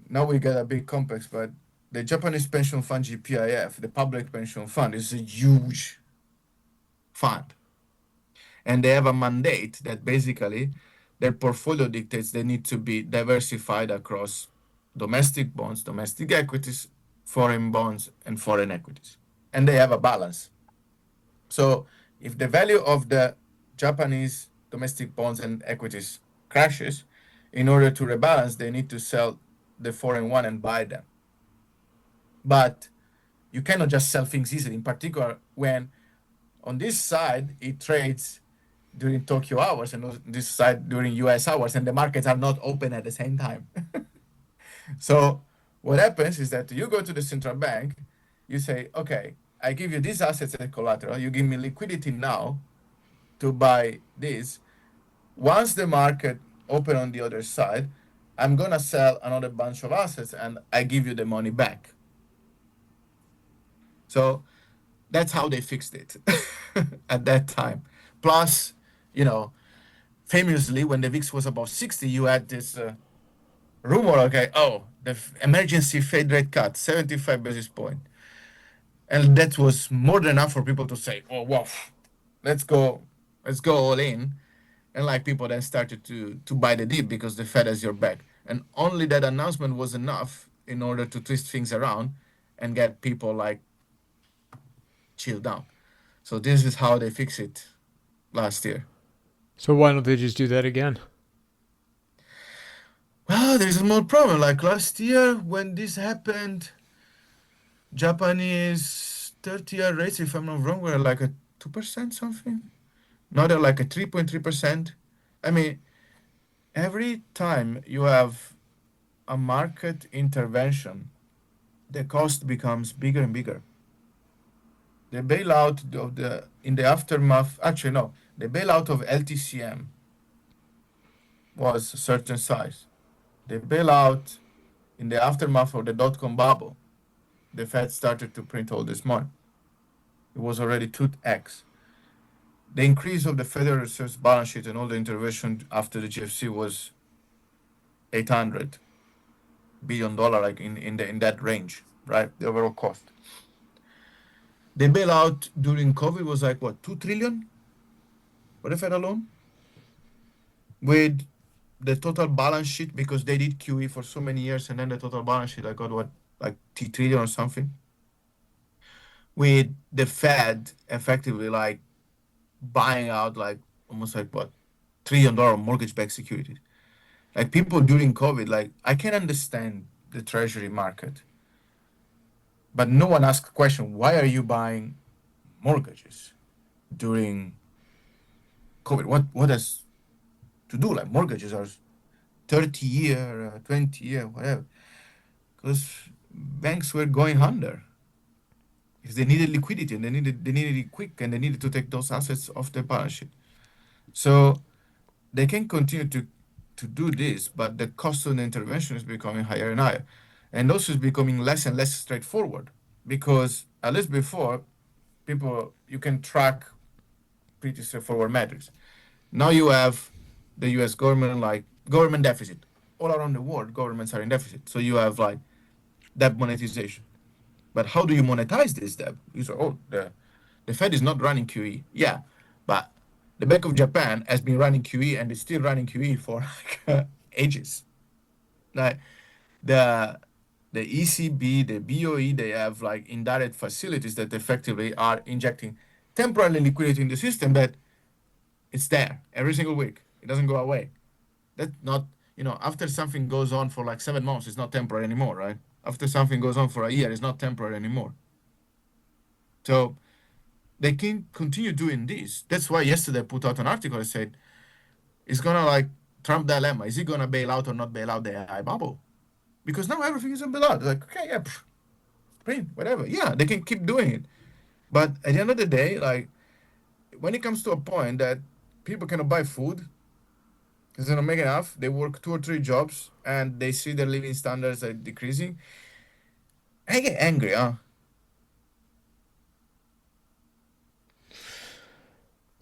Now we get a big complex, but the Japanese pension fund GPIF, the public pension fund, is a huge fund. And they have a mandate that basically their portfolio dictates they need to be diversified across domestic bonds, domestic equities, foreign bonds, and foreign equities. And they have a balance. So if the value of the Japanese domestic bonds and equities crashes, in order to rebalance, they need to sell the foreign one and buy them. But you cannot just sell things easily, in particular when on this side it trades during Tokyo hours and on this side during US hours, and the markets are not open at the same time. So what happens is that you go to the central bank, you say, okay, I give you these assets as collateral, you give me liquidity now to buy this. Once the market open on the other side, I'm gonna sell another bunch of assets and I give you the money back. So that's how they fixed it at that time. Plus, you know, famously, when the VIX was above 60, you had this rumor, okay, oh, the emergency Fed rate cut, 75 basis point. And that was more than enough for people to say, oh, wow, let's go, let's go all in. And like people then started to buy the dip because the Fed has your back. And only that announcement was enough in order to twist things around and get people like chill down. So this is how they fix it last year. So why don't they just do that again? Well, there's a small problem. Like last year when this happened, Japanese 30-year rates, if I'm not wrong, were like a 2% something. Now they're like a 3.3%. I mean, every time you have a market intervention, the cost becomes bigger and bigger. The bailout of the in the aftermath, actually no, the bailout of LTCM was a certain size. The bailout in the aftermath of the dot-com bubble, the Fed started to print all this money. It was already 2x. The increase of the Federal Reserve's balance sheet and all the intervention after the GFC was $800 billion, like in that range, right? The overall cost. The bailout during COVID was like what, 2 trillion for the Fed alone? With the total balance sheet, because they did QE for so many years, and then the total balance sheet, I got what, like T trillion or something. With the Fed effectively like buying out like almost like what, $1 trillion mortgage-backed securities. Like people during COVID, like I can understand the treasury market, but no one asked the question, why are you buying mortgages during COVID? What has to do? Like mortgages are 30 year, 20 year, whatever. Because banks were going under. Because they needed liquidity and they needed it quick, and they needed to take those assets off their balance sheet. So they can continue to do this, but the cost of the intervention is becoming higher and higher. And also is becoming less and less straightforward, because at least before, people, you can track pretty straightforward metrics. Now you have the US government, like government deficit. All around the world, governments are in deficit. So you have like debt monetization. But how do you monetize this debt? You say, oh, the Fed is not running QE. Yeah, but the Bank of Japan has been running QE and is still running QE for like, ages. Like the ECB, the BOE, they have like indirect facilities that effectively are injecting temporary liquidity in the system, that it's there every single week. It doesn't go away. That's not, after something goes on for like 7 months, it's not temporary anymore, right? After something goes on for a year, it's not temporary anymore. So they can continue doing this. That's why yesterday I put out an article that said it's gonna like Trump dilemma. Is he gonna bail out or not bail out the AI bubble? Because now everything is on bailout. Like, okay, yeah, print, whatever. Yeah, they can keep doing it. But at the end of the day, like when it comes to a point that people cannot buy food because they don't make enough, they work 2 or 3 jobs and they see their living standards are decreasing, I get angry, huh?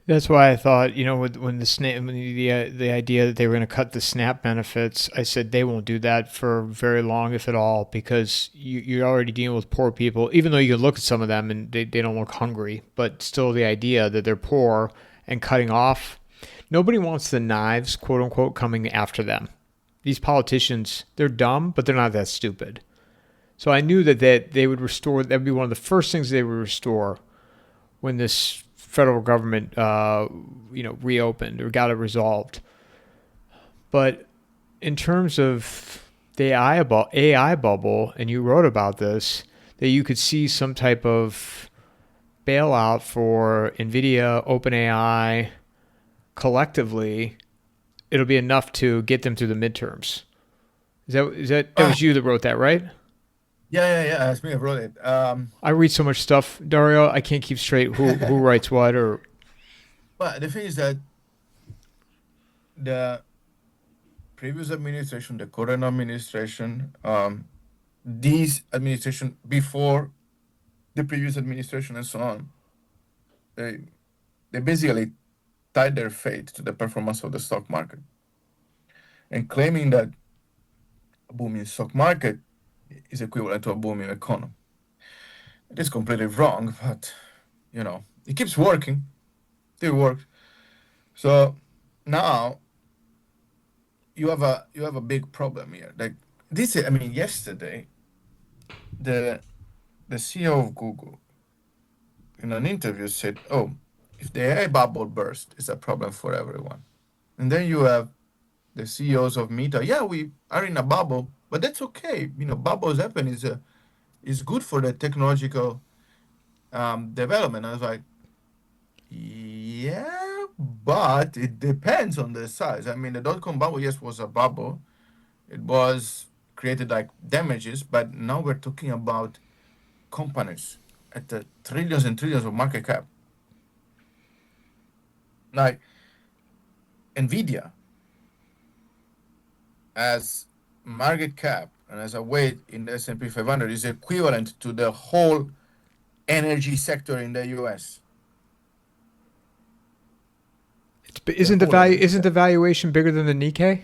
That's why I thought, when the idea that they were going to cut the SNAP benefits, I said they won't do that for very long, if at all, because you're already dealing with poor people. Even though you can look at some of them and they don't look hungry, but still the idea that they're poor and cutting off. Nobody wants the knives, quote unquote, coming after them. These politicians, they're dumb, but they're not that stupid. So I knew that they would restore. That would be one of the first things they would restore when this federal government, reopened or got it resolved. But in terms of the AI bubble, and you wrote about this, that you could see some type of bailout for NVIDIA, OpenAI, collectively, it'll be enough to get them through the midterms. That Ah, was you that wrote that, right? yeah. That's me. I wrote it. I read so much stuff, Dario. I can't keep straight who writes what or. But the thing is that the previous administration, the current administration, these administration before the previous administration and so on, they they basically tied their fate to the performance of the stock market, and claiming that a booming stock market is equivalent to a booming economy. It is completely wrong, but it keeps working. Still works. So now you have a big problem here. Like this, I mean, yesterday the CEO of Google in an interview said, "Oh, if the AI bubble burst, it's a problem for everyone." And then you have the CEOs of Meta. Yeah, we are in a bubble, but that's okay. Bubbles happen. Is good for the technological development. I was like, yeah, but it depends on the size. I mean, the dot-com bubble, yes, was a bubble. It was created like damages, but now we're talking about companies at the trillions and trillions of market cap. Like Nvidia as market cap and as a weight in the S&P 500 is equivalent to the whole energy sector in the US. The whole energy Isn't the sector. valuation bigger than the Nikkei?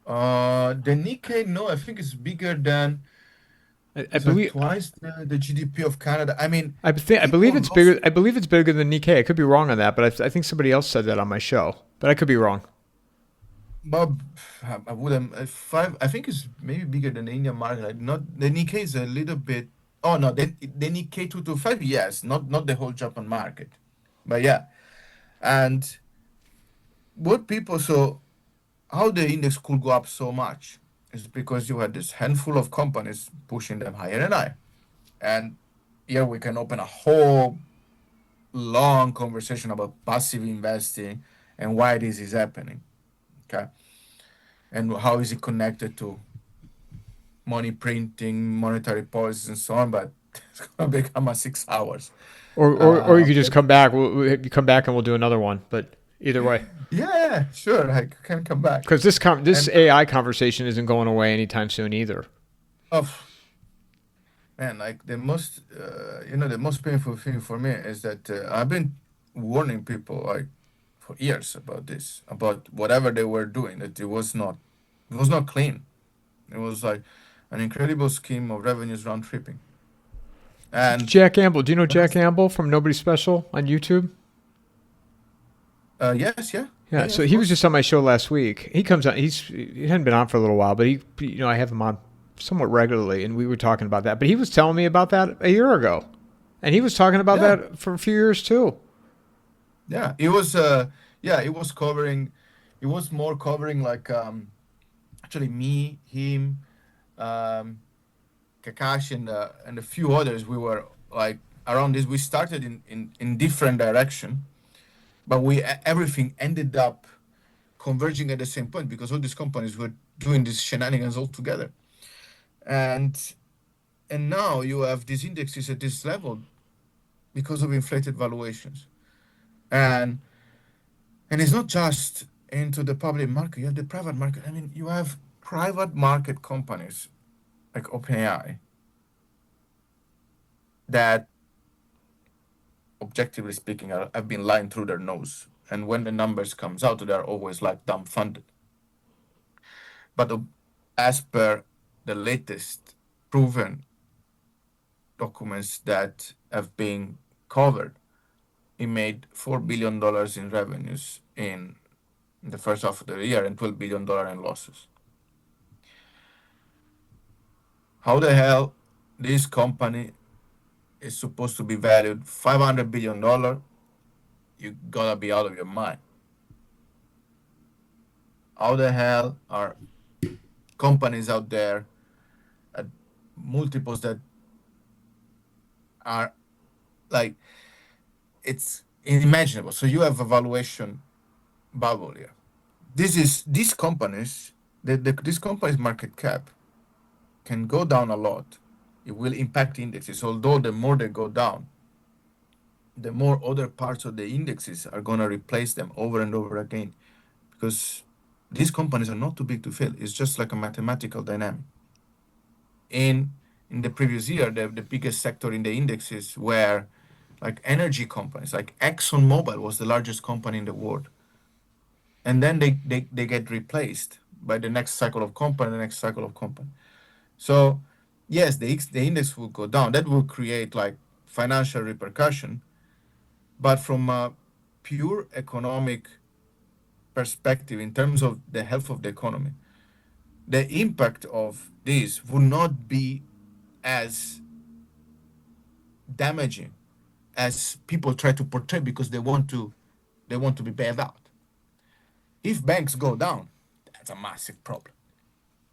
The Nikkei, no, I think it's bigger than, I it's like believe twice the GDP of Canada. I mean, people believe it's lost. bigger. I believe it's bigger than the Nikkei. I could be wrong on that, but I think somebody else said that on my show. But I could be wrong. Bob, I wouldn't. Five, I think it's maybe bigger than the Indian market. Like not the Nikkei is a little bit. Oh no, the Nikkei 225, yes, not the whole Japan market, but yeah. And what people so how the index could go up so much is because you had this handful of companies pushing them higher and higher. And here we can open a whole long conversation about passive investing and why this is happening. Okay, and how is it connected to money printing, monetary policies, and so on. But it's gonna become a 6 hours. Or you could just But come back. You come back and we'll do another one. But either way, yeah, sure, I can come back. because this And AI conversation isn't going away anytime soon either. oh man, like the most painful thing for me is that I've been warning people like for years about this, about whatever they were doing, that it was not clean. It was like an incredible scheme of revenues round tripping. And Jack Amble. Do you know when I Jack Amble from Nobody Special on YouTube? yes, Yeah, yeah, so of he was course. just on my show last week. He comes on. He hadn't been on for a little while, but I have him on somewhat regularly, and we were talking about that. But he was telling me about that a year ago, and he was talking about Yeah, that for a few years too. yeah, it was covering, it was more covering like actually me, him, um Kakashi and a few others. We were like around this. We started in different direction, but everything ended up converging at the same point because all these companies were doing these shenanigans all together. And now you have these indexes at this level because of inflated valuations. And it's not just into the public market, you have the private market. I mean, you have private market companies like OpenAI that, objectively speaking, have been lying through their nose. And when the numbers comes out, they're always like dumbfounded. But as per the latest proven documents that have been covered, it made $4 billion in revenues in the first half of the year and $12 billion in losses. How the hell this company is supposed to be valued $500 billion? You gotta be out of your mind. How the hell are companies out there at multiples that are like, it's unimaginable? So you have a valuation bubble here. These companies, this company's market cap can go down a lot. It will impact indexes, although the more they go down, the more other parts of the indexes are going to replace them over and over again because these companies are not too big to fail. It's just like a mathematical dynamic. In the previous year, the biggest sector in the indexes were like energy companies, like ExxonMobil was the largest company in the world. And then they get replaced by the next cycle of company, the next cycle of company. So yes, the index will go down. That will create like financial repercussion. But from a pure economic perspective, in terms of the health of the economy, the impact of this would not be as damaging as people try to portray because they want to be bailed out. If banks go down, that's a massive problem.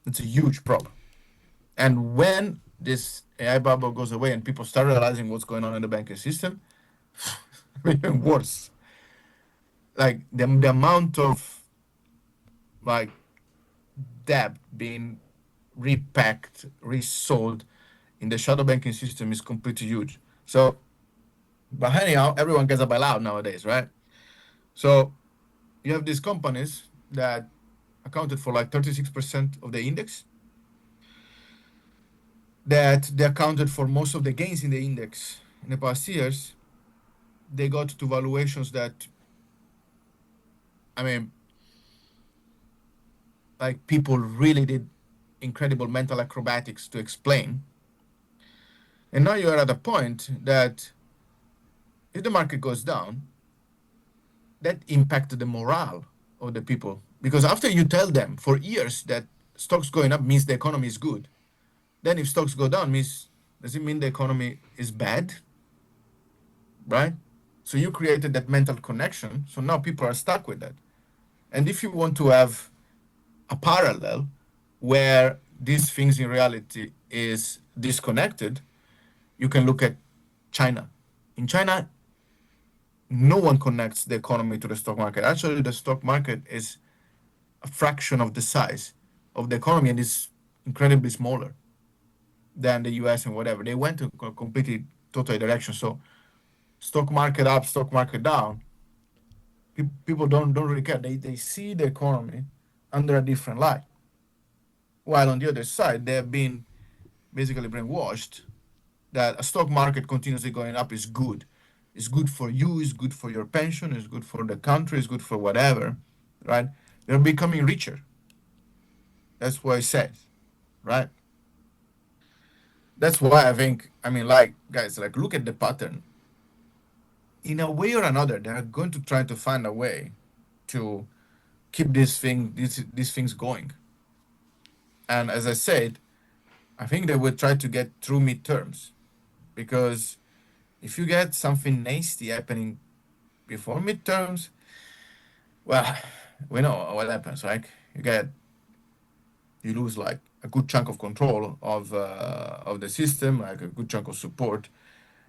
It's a huge problem. And when this AI bubble goes away and people start realizing what's going on in the banking system, even worse. Like the amount of like debt being repacked, resold in the shadow banking system is completely huge. So, but anyhow, everyone gets a bailout nowadays, right? So you have these companies that accounted for like 36% of the index, that they accounted for most of the gains in the index in the past years. They got to valuations that, I mean, like people really did incredible mental acrobatics to explain. And now you are at a point that if the market goes down, that impacted the morale of the people. Because after you tell them for years that stocks going up means the economy is good, then if stocks go down means, does it mean the economy is bad? Right? So you created that mental connection. So now people are stuck with that. And if you want to have a parallel where these things in reality is disconnected, you can look at China. In China, no one connects the economy to the stock market. Actually, the stock market is a fraction of the size of the economy and is incredibly smaller than the US and whatever. They went to completely total direction. So stock market up, stock market down, people don't really care. They see the economy under a different light. While on the other side, they have been basically brainwashed that a stock market continuously going up is good. It's good for you, it's good for your pension, it's good for the country, it's good for whatever, right? They're becoming richer. That's what I said, right? That's why I think, I mean, like, guys, like, look at the pattern. In a way or another, they're going to try to find a way to keep these things going. And as I said, I think they will try to get through midterms because if you get something nasty happening before midterms, well, we know what happens, right? You lose like a good chunk of control of the system, like a good chunk of support,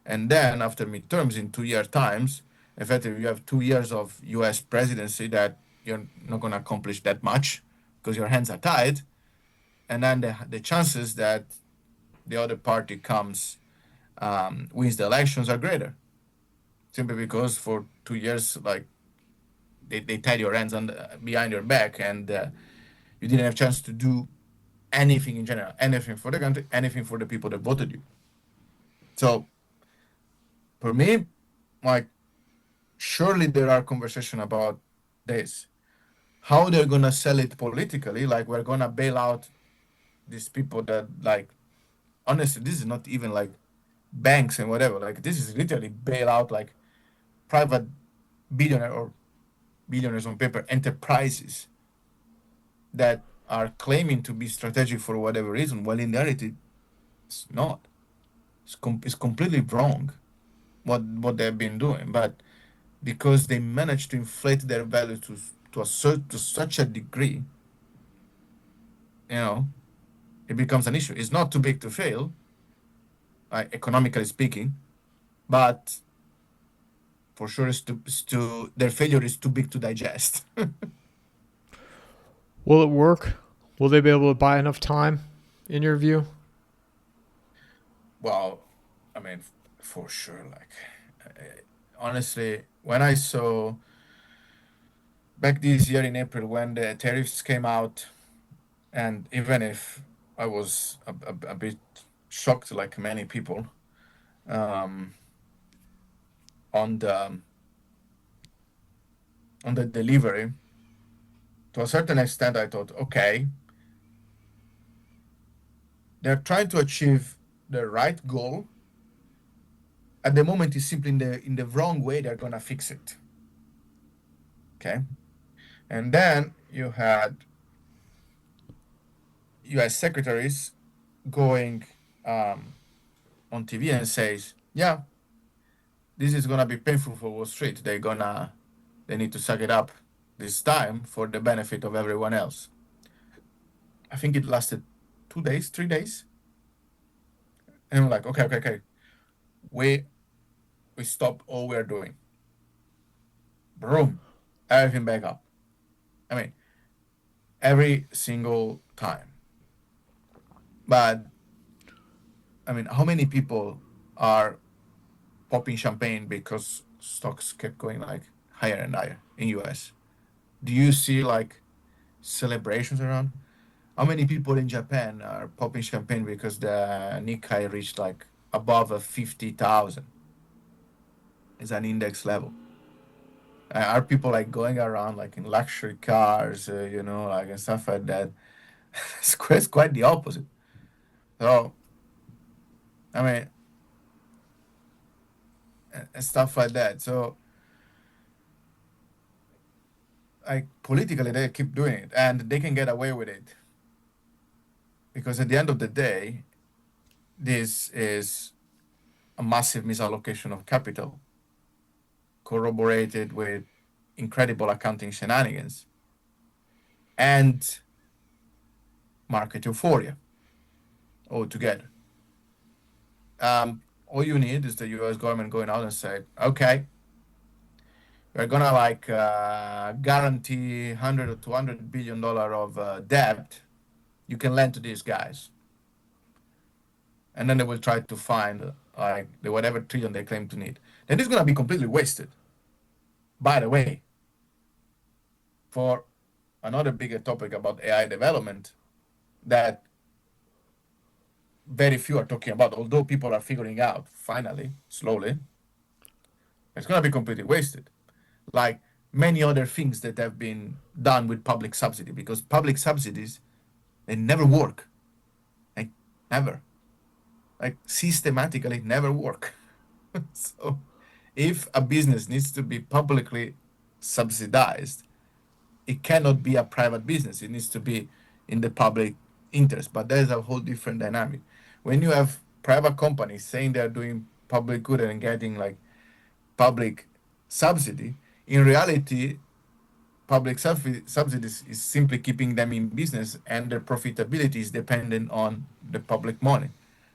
and then after midterms in 2 year times, effectively you have 2 years of U.S. presidency that you're not going to accomplish that much because your hands are tied, and then the chances that the other party comes wins the elections are greater, simply because for 2 years, like they tied your hands behind your back, and you didn't have a chance to do anything in general, anything for the country, anything for the people that voted you. So for me, like surely there are conversation about this, how they're gonna sell it politically, like we're gonna bail out these people that like honestly, this is not even like banks and whatever. Like this is literally bail out like private billionaire or billionaires on paper enterprises that are claiming to be strategic for whatever reason. Well, in reality, it's not. It's completely wrong what they've been doing. But because they managed to inflate their value to such a degree, you know, it becomes an issue. It's not too big to fail, economically speaking, but for sure, their failure is too big to digest. Will it work? Will they be able to buy enough time, in your view? Well, I mean, for sure. Like, honestly, when I saw back this year in April when the tariffs came out, and even if I was a bit shocked, like many people, um, on the delivery, to a certain extent, I thought, okay, they're trying to achieve the right goal. At the moment, it's simply in the wrong way. They're gonna fix it. Okay, and then you had U.S. secretaries going on TV and says, "Yeah, this is gonna be painful for Wall Street. They need to suck it up this time for the benefit of everyone else." I think it lasted 2 days, 3 days, and I'm like, okay, okay, okay, we we stopped all we're doing. Boom, everything back up. I mean, every single time. But I mean, how many people are popping champagne because stocks kept going like higher and higher in US? Do you see like celebrations around? How many people in Japan are popping champagne because the Nikkei reached like above a 50,000 is an index level? Are people like going around like in luxury cars, like and stuff like that? It's quite the opposite. So, I mean, and stuff like that. So, like politically, they keep doing it and they can get away with it because at the end of the day, this is a massive misallocation of capital corroborated with incredible accounting shenanigans and market euphoria altogether. All you need is the US government going out and say, okay, we're gonna like guarantee 100 or 200 billion dollar of debt. You can lend to these guys, and then they will try to find like the whatever trillion they claim to need. Then it's gonna be completely wasted. By the way, for another bigger topic about AI development that very few are talking about, although people are figuring out finally, slowly, it's gonna be completely wasted. Like many other things that have been done with public subsidy, because public subsidies they never work, like never, like systematically never work. So if a business needs to be publicly subsidized, it cannot be a private business. It needs to be in the public interest. But there's a whole different dynamic. When you have private companies saying they're doing public good and getting like public subsidy, in reality, public subsidies is simply keeping them in business and their profitability is dependent on the public money.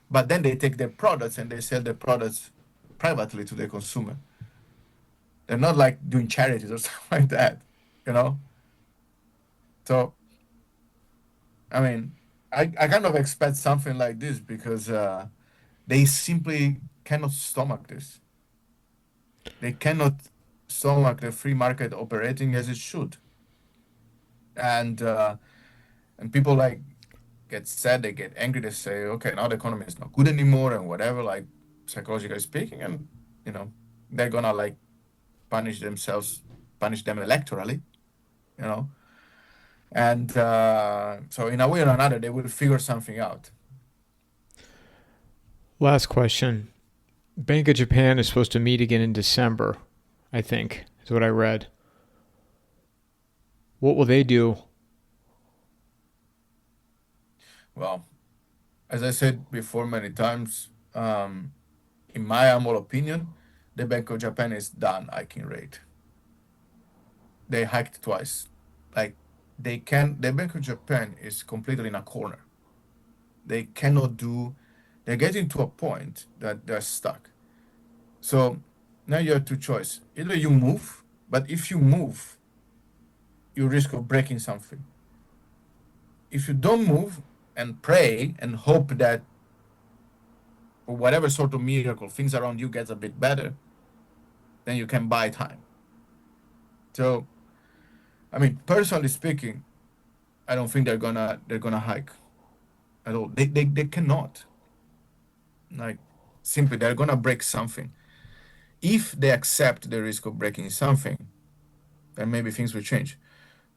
But then they take their products and they sell their products privately to the consumer. They're not like doing charities or stuff like that, you know? So, I mean, I kind of expect something like this because they simply cannot stomach this. They cannot stomach the free market operating as it should. And people like get sad, they get angry, they say, okay, now the economy is not good anymore and whatever, like psychologically speaking, and you know, they're gonna like punish themselves, punish them electorally, you know. And so in a way or another, they will figure something out. Last question. Bank of Japan is supposed to meet again in December, I think, is what I read. What will they do? Well, as I said before many times, in my humble opinion, the Bank of Japan is done hiking rate. They hiked twice. Like the Bank of Japan is completely in a corner. They cannot do, they're getting to a point that they're stuck. So now you have two choices. Either you move, but if you move, you risk of breaking something. If you don't move and pray and hope that for whatever sort of miracle things around you gets a bit better, then you can buy time. So I mean, personally speaking, I don't think they're gonna hike at all. They cannot. Like simply they're gonna break something. If they accept the risk of breaking something, then maybe things will change.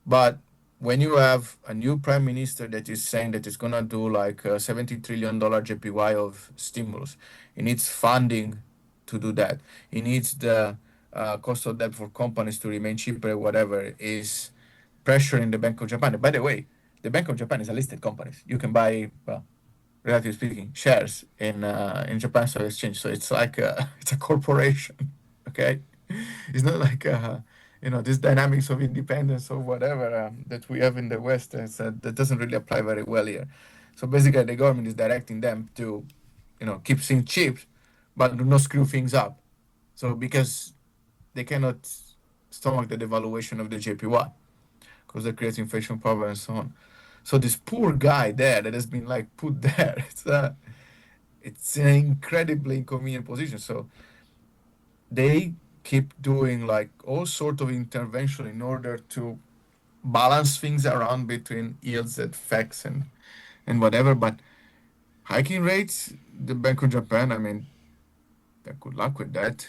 But when you have a new prime minister that is saying that it's gonna do like a $70 trillion JPY of stimulus, it needs funding to do that. It needs the cost of debt for companies to remain cheaper, whatever is pressuring the Bank of Japan. By the way, the Bank of Japan is a listed company. You can buy, well, relatively speaking, shares in Japan Stock Exchange. So it's like it's a corporation. Okay, it's not like this dynamics of independence or whatever that we have in the West. That doesn't really apply very well here. So basically, the government is directing them to, keep things cheap, but do not screw things up. So because they cannot stomach the devaluation of the JPY because they create inflation problem and so on. So this poor guy there that has been like put there, It's an incredibly inconvenient position. So they keep doing like all sort of intervention in order to balance things around between yields and facts and whatever. But hiking rates, the Bank of Japan, I mean, good luck with that.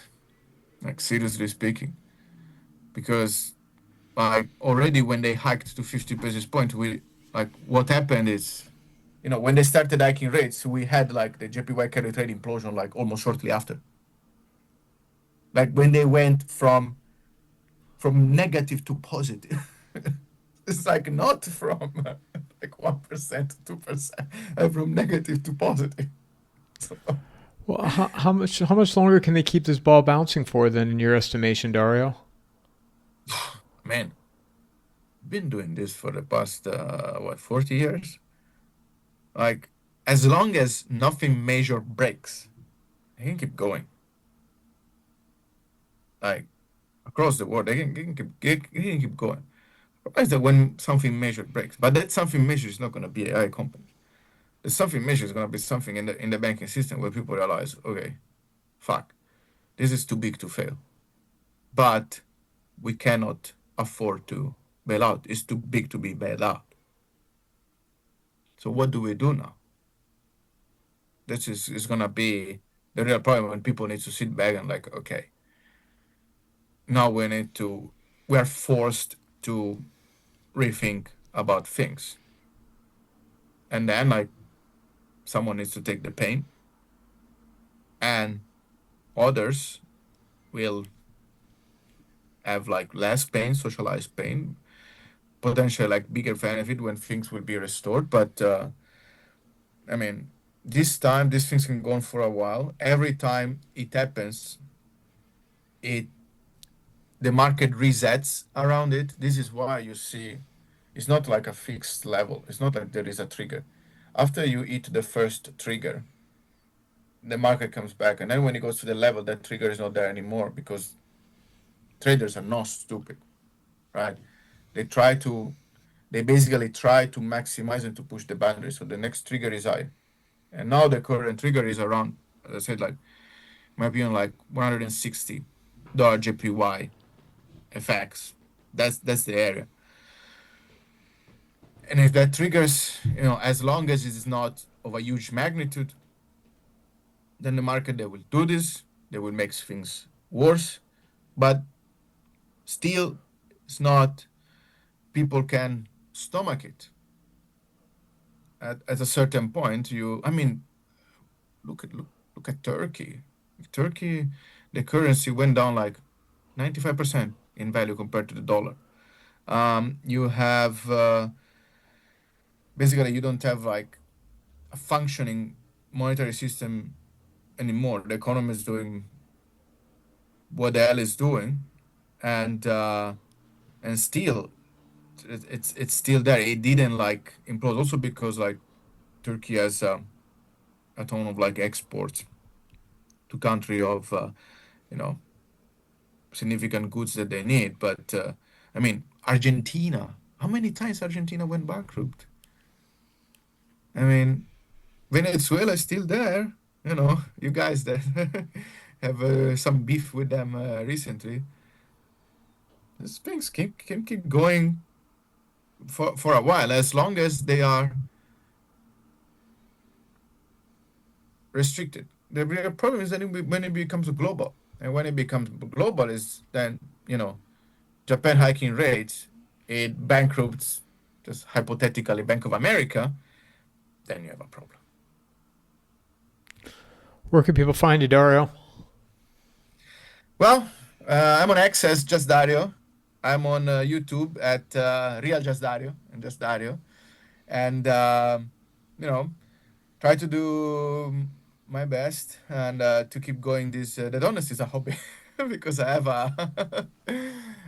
Like seriously speaking, because like already when they hiked to 50 basis points, we like what happened is, when they started hiking rates, we had like the JPY carry trade implosion like almost shortly after. Like when they went from negative to positive. It's like not from like 1% to 2%, from negative to positive. So, Well, how much longer can they keep this ball bouncing for then, in your estimation, Dario? man, been doing this for the past what 40 years. Like as long as nothing major breaks, they can keep going. Like across the world, they can keep going. Surprised that when something major breaks, but that something major is not going to be AI company. The something major is going to be something in the banking system where people realize, okay, fuck, this is too big to fail. But we cannot afford to bail out. It's too big to be bailed out. So what do we do now? This is gonna be the real problem when people need to sit back and like, okay, now we are forced to rethink about things. And then like someone needs to take the pain and others will have like less pain, socialized pain, potentially like bigger benefit when things will be restored. But I mean, this time these things can go on for a while. Every time it happens, it the market resets around it. This is why you see it's not like a fixed level. It's not like there is a trigger. After you hit the first trigger, the market comes back, and then when it goes to the level, that trigger is not there anymore because traders are not stupid, right? They try to they basically try to maximize and to push the boundary. So the next trigger is high. And now the current trigger is around, as I said, like might be on like $160 JPY FX. That's the area. And if that triggers, as long as it is not of a huge magnitude, then the market they will do this. They will make things worse. But still, it's not. People can stomach it. At a certain point, I mean, look at Turkey. Turkey, the currency went down like 95% in value compared to the dollar. You have basically you don't have like a functioning monetary system anymore. The economy is doing what the hell is doing, and still it's still there. It didn't like implode. Also because like Turkey has a ton of like exports to country of you know significant goods that they need. But I mean, Argentina. How many times Argentina went bankrupt? I mean, Venezuela is still there. You guys that have some beef with them recently. These things can keep going for a while as long as they are restricted. The real problem is that when it becomes global, and when it becomes global is then Japan hiking rates, it bankrupts just hypothetically Bank of America, then you have a problem. Where can people find you, Dario? Well, I'm on X as Just Dario. I'm on YouTube at Real Just Dario and Just Dario, and you know try to do my best and to keep going this. That honestly is a hobby because I have a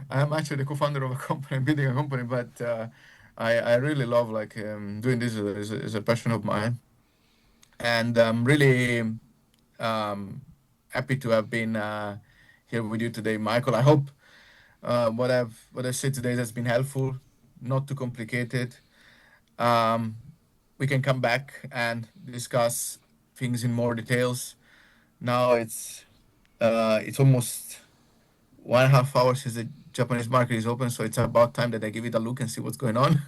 I am actually the co-founder of a company, building a company, but I really love like doing this is a passion of mine, and I'm really um, happy to have been here with you today, Michael. I hope what I said today has been helpful, not too complicated. Um, we can come back and discuss things in more details. Now it's almost 1.5 hours since the Japanese market is open, so it's about time that I give it a look and see what's going on.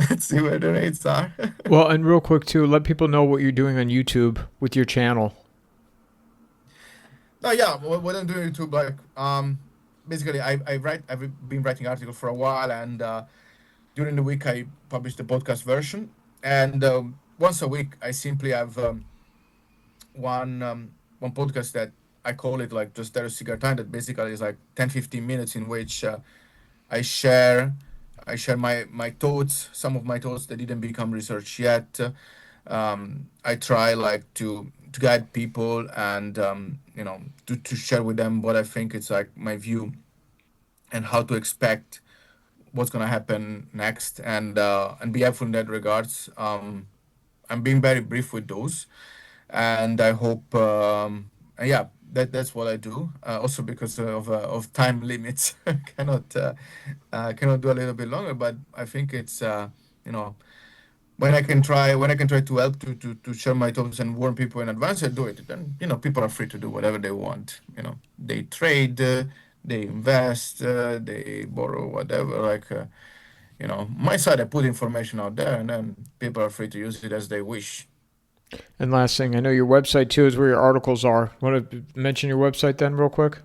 Let's see where the rates are. Well, and real quick too, let people know what you're doing on YouTube with your channel. No, yeah, what I'm doing YouTube, like, basically, I've been writing articles for a while, and during the week I publish the podcast version, and once a week I simply have one podcast that I call it like just Dario Cigar Time. That basically is like 10-15 minutes in which I share I share my thoughts, some of my thoughts that didn't become research yet. I try like to guide people and to share with them what I think it's like my view and how to expect what's gonna happen next and be helpful in that regards. I'm being very brief with those, and I hope yeah, that's what I do. Also because of time limits, cannot do a little bit longer. But I think it's you know when I can try to help to share my thoughts and warn people in advance, I do it. Then people are free to do whatever they want. They trade, they invest, they borrow, whatever. Like my side, I put information out there, and then people are free to use it as they wish. And last thing, I know your website too is where your articles are. Want to mention your website then, real quick?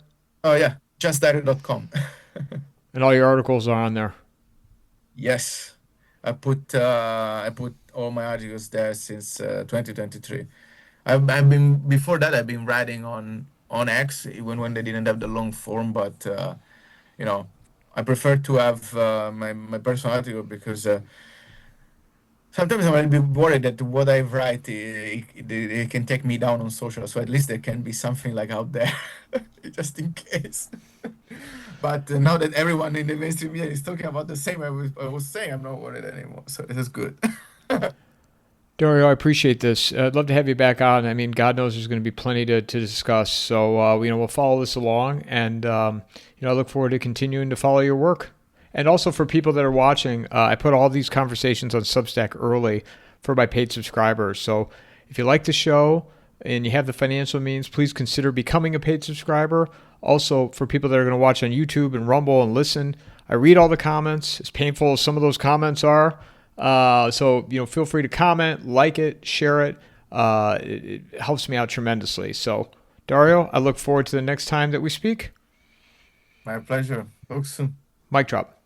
Oh yeah, justdiary.com. And all your articles are on there. Yes, I put all my articles there since 2023. I've been before that I've been writing on X even when they didn't have the long form, but you know I prefer to have my personal article because sometimes I might be worried that what I write it can take me down on social, so at least there can be something like out there just in case. But now that everyone in the mainstream media is talking about the same I was saying, I'm not worried anymore. So this is good. Dario, I appreciate this. I'd love to have you back on. I mean, God knows there's going to be plenty to discuss. So, we'll follow this along, and I look forward to continuing to follow your work. And also for people that are watching, I put all these conversations on Substack early for my paid subscribers. So, if you like the show and you have the financial means, please consider becoming a paid subscriber. Also, for people that are going to watch on YouTube and Rumble and listen, I read all the comments, as painful as some of those comments are. So feel free to comment, like it, share it. It helps me out tremendously. So, Dario, I look forward to the next time that we speak. My pleasure. Talk soon. Mic drop.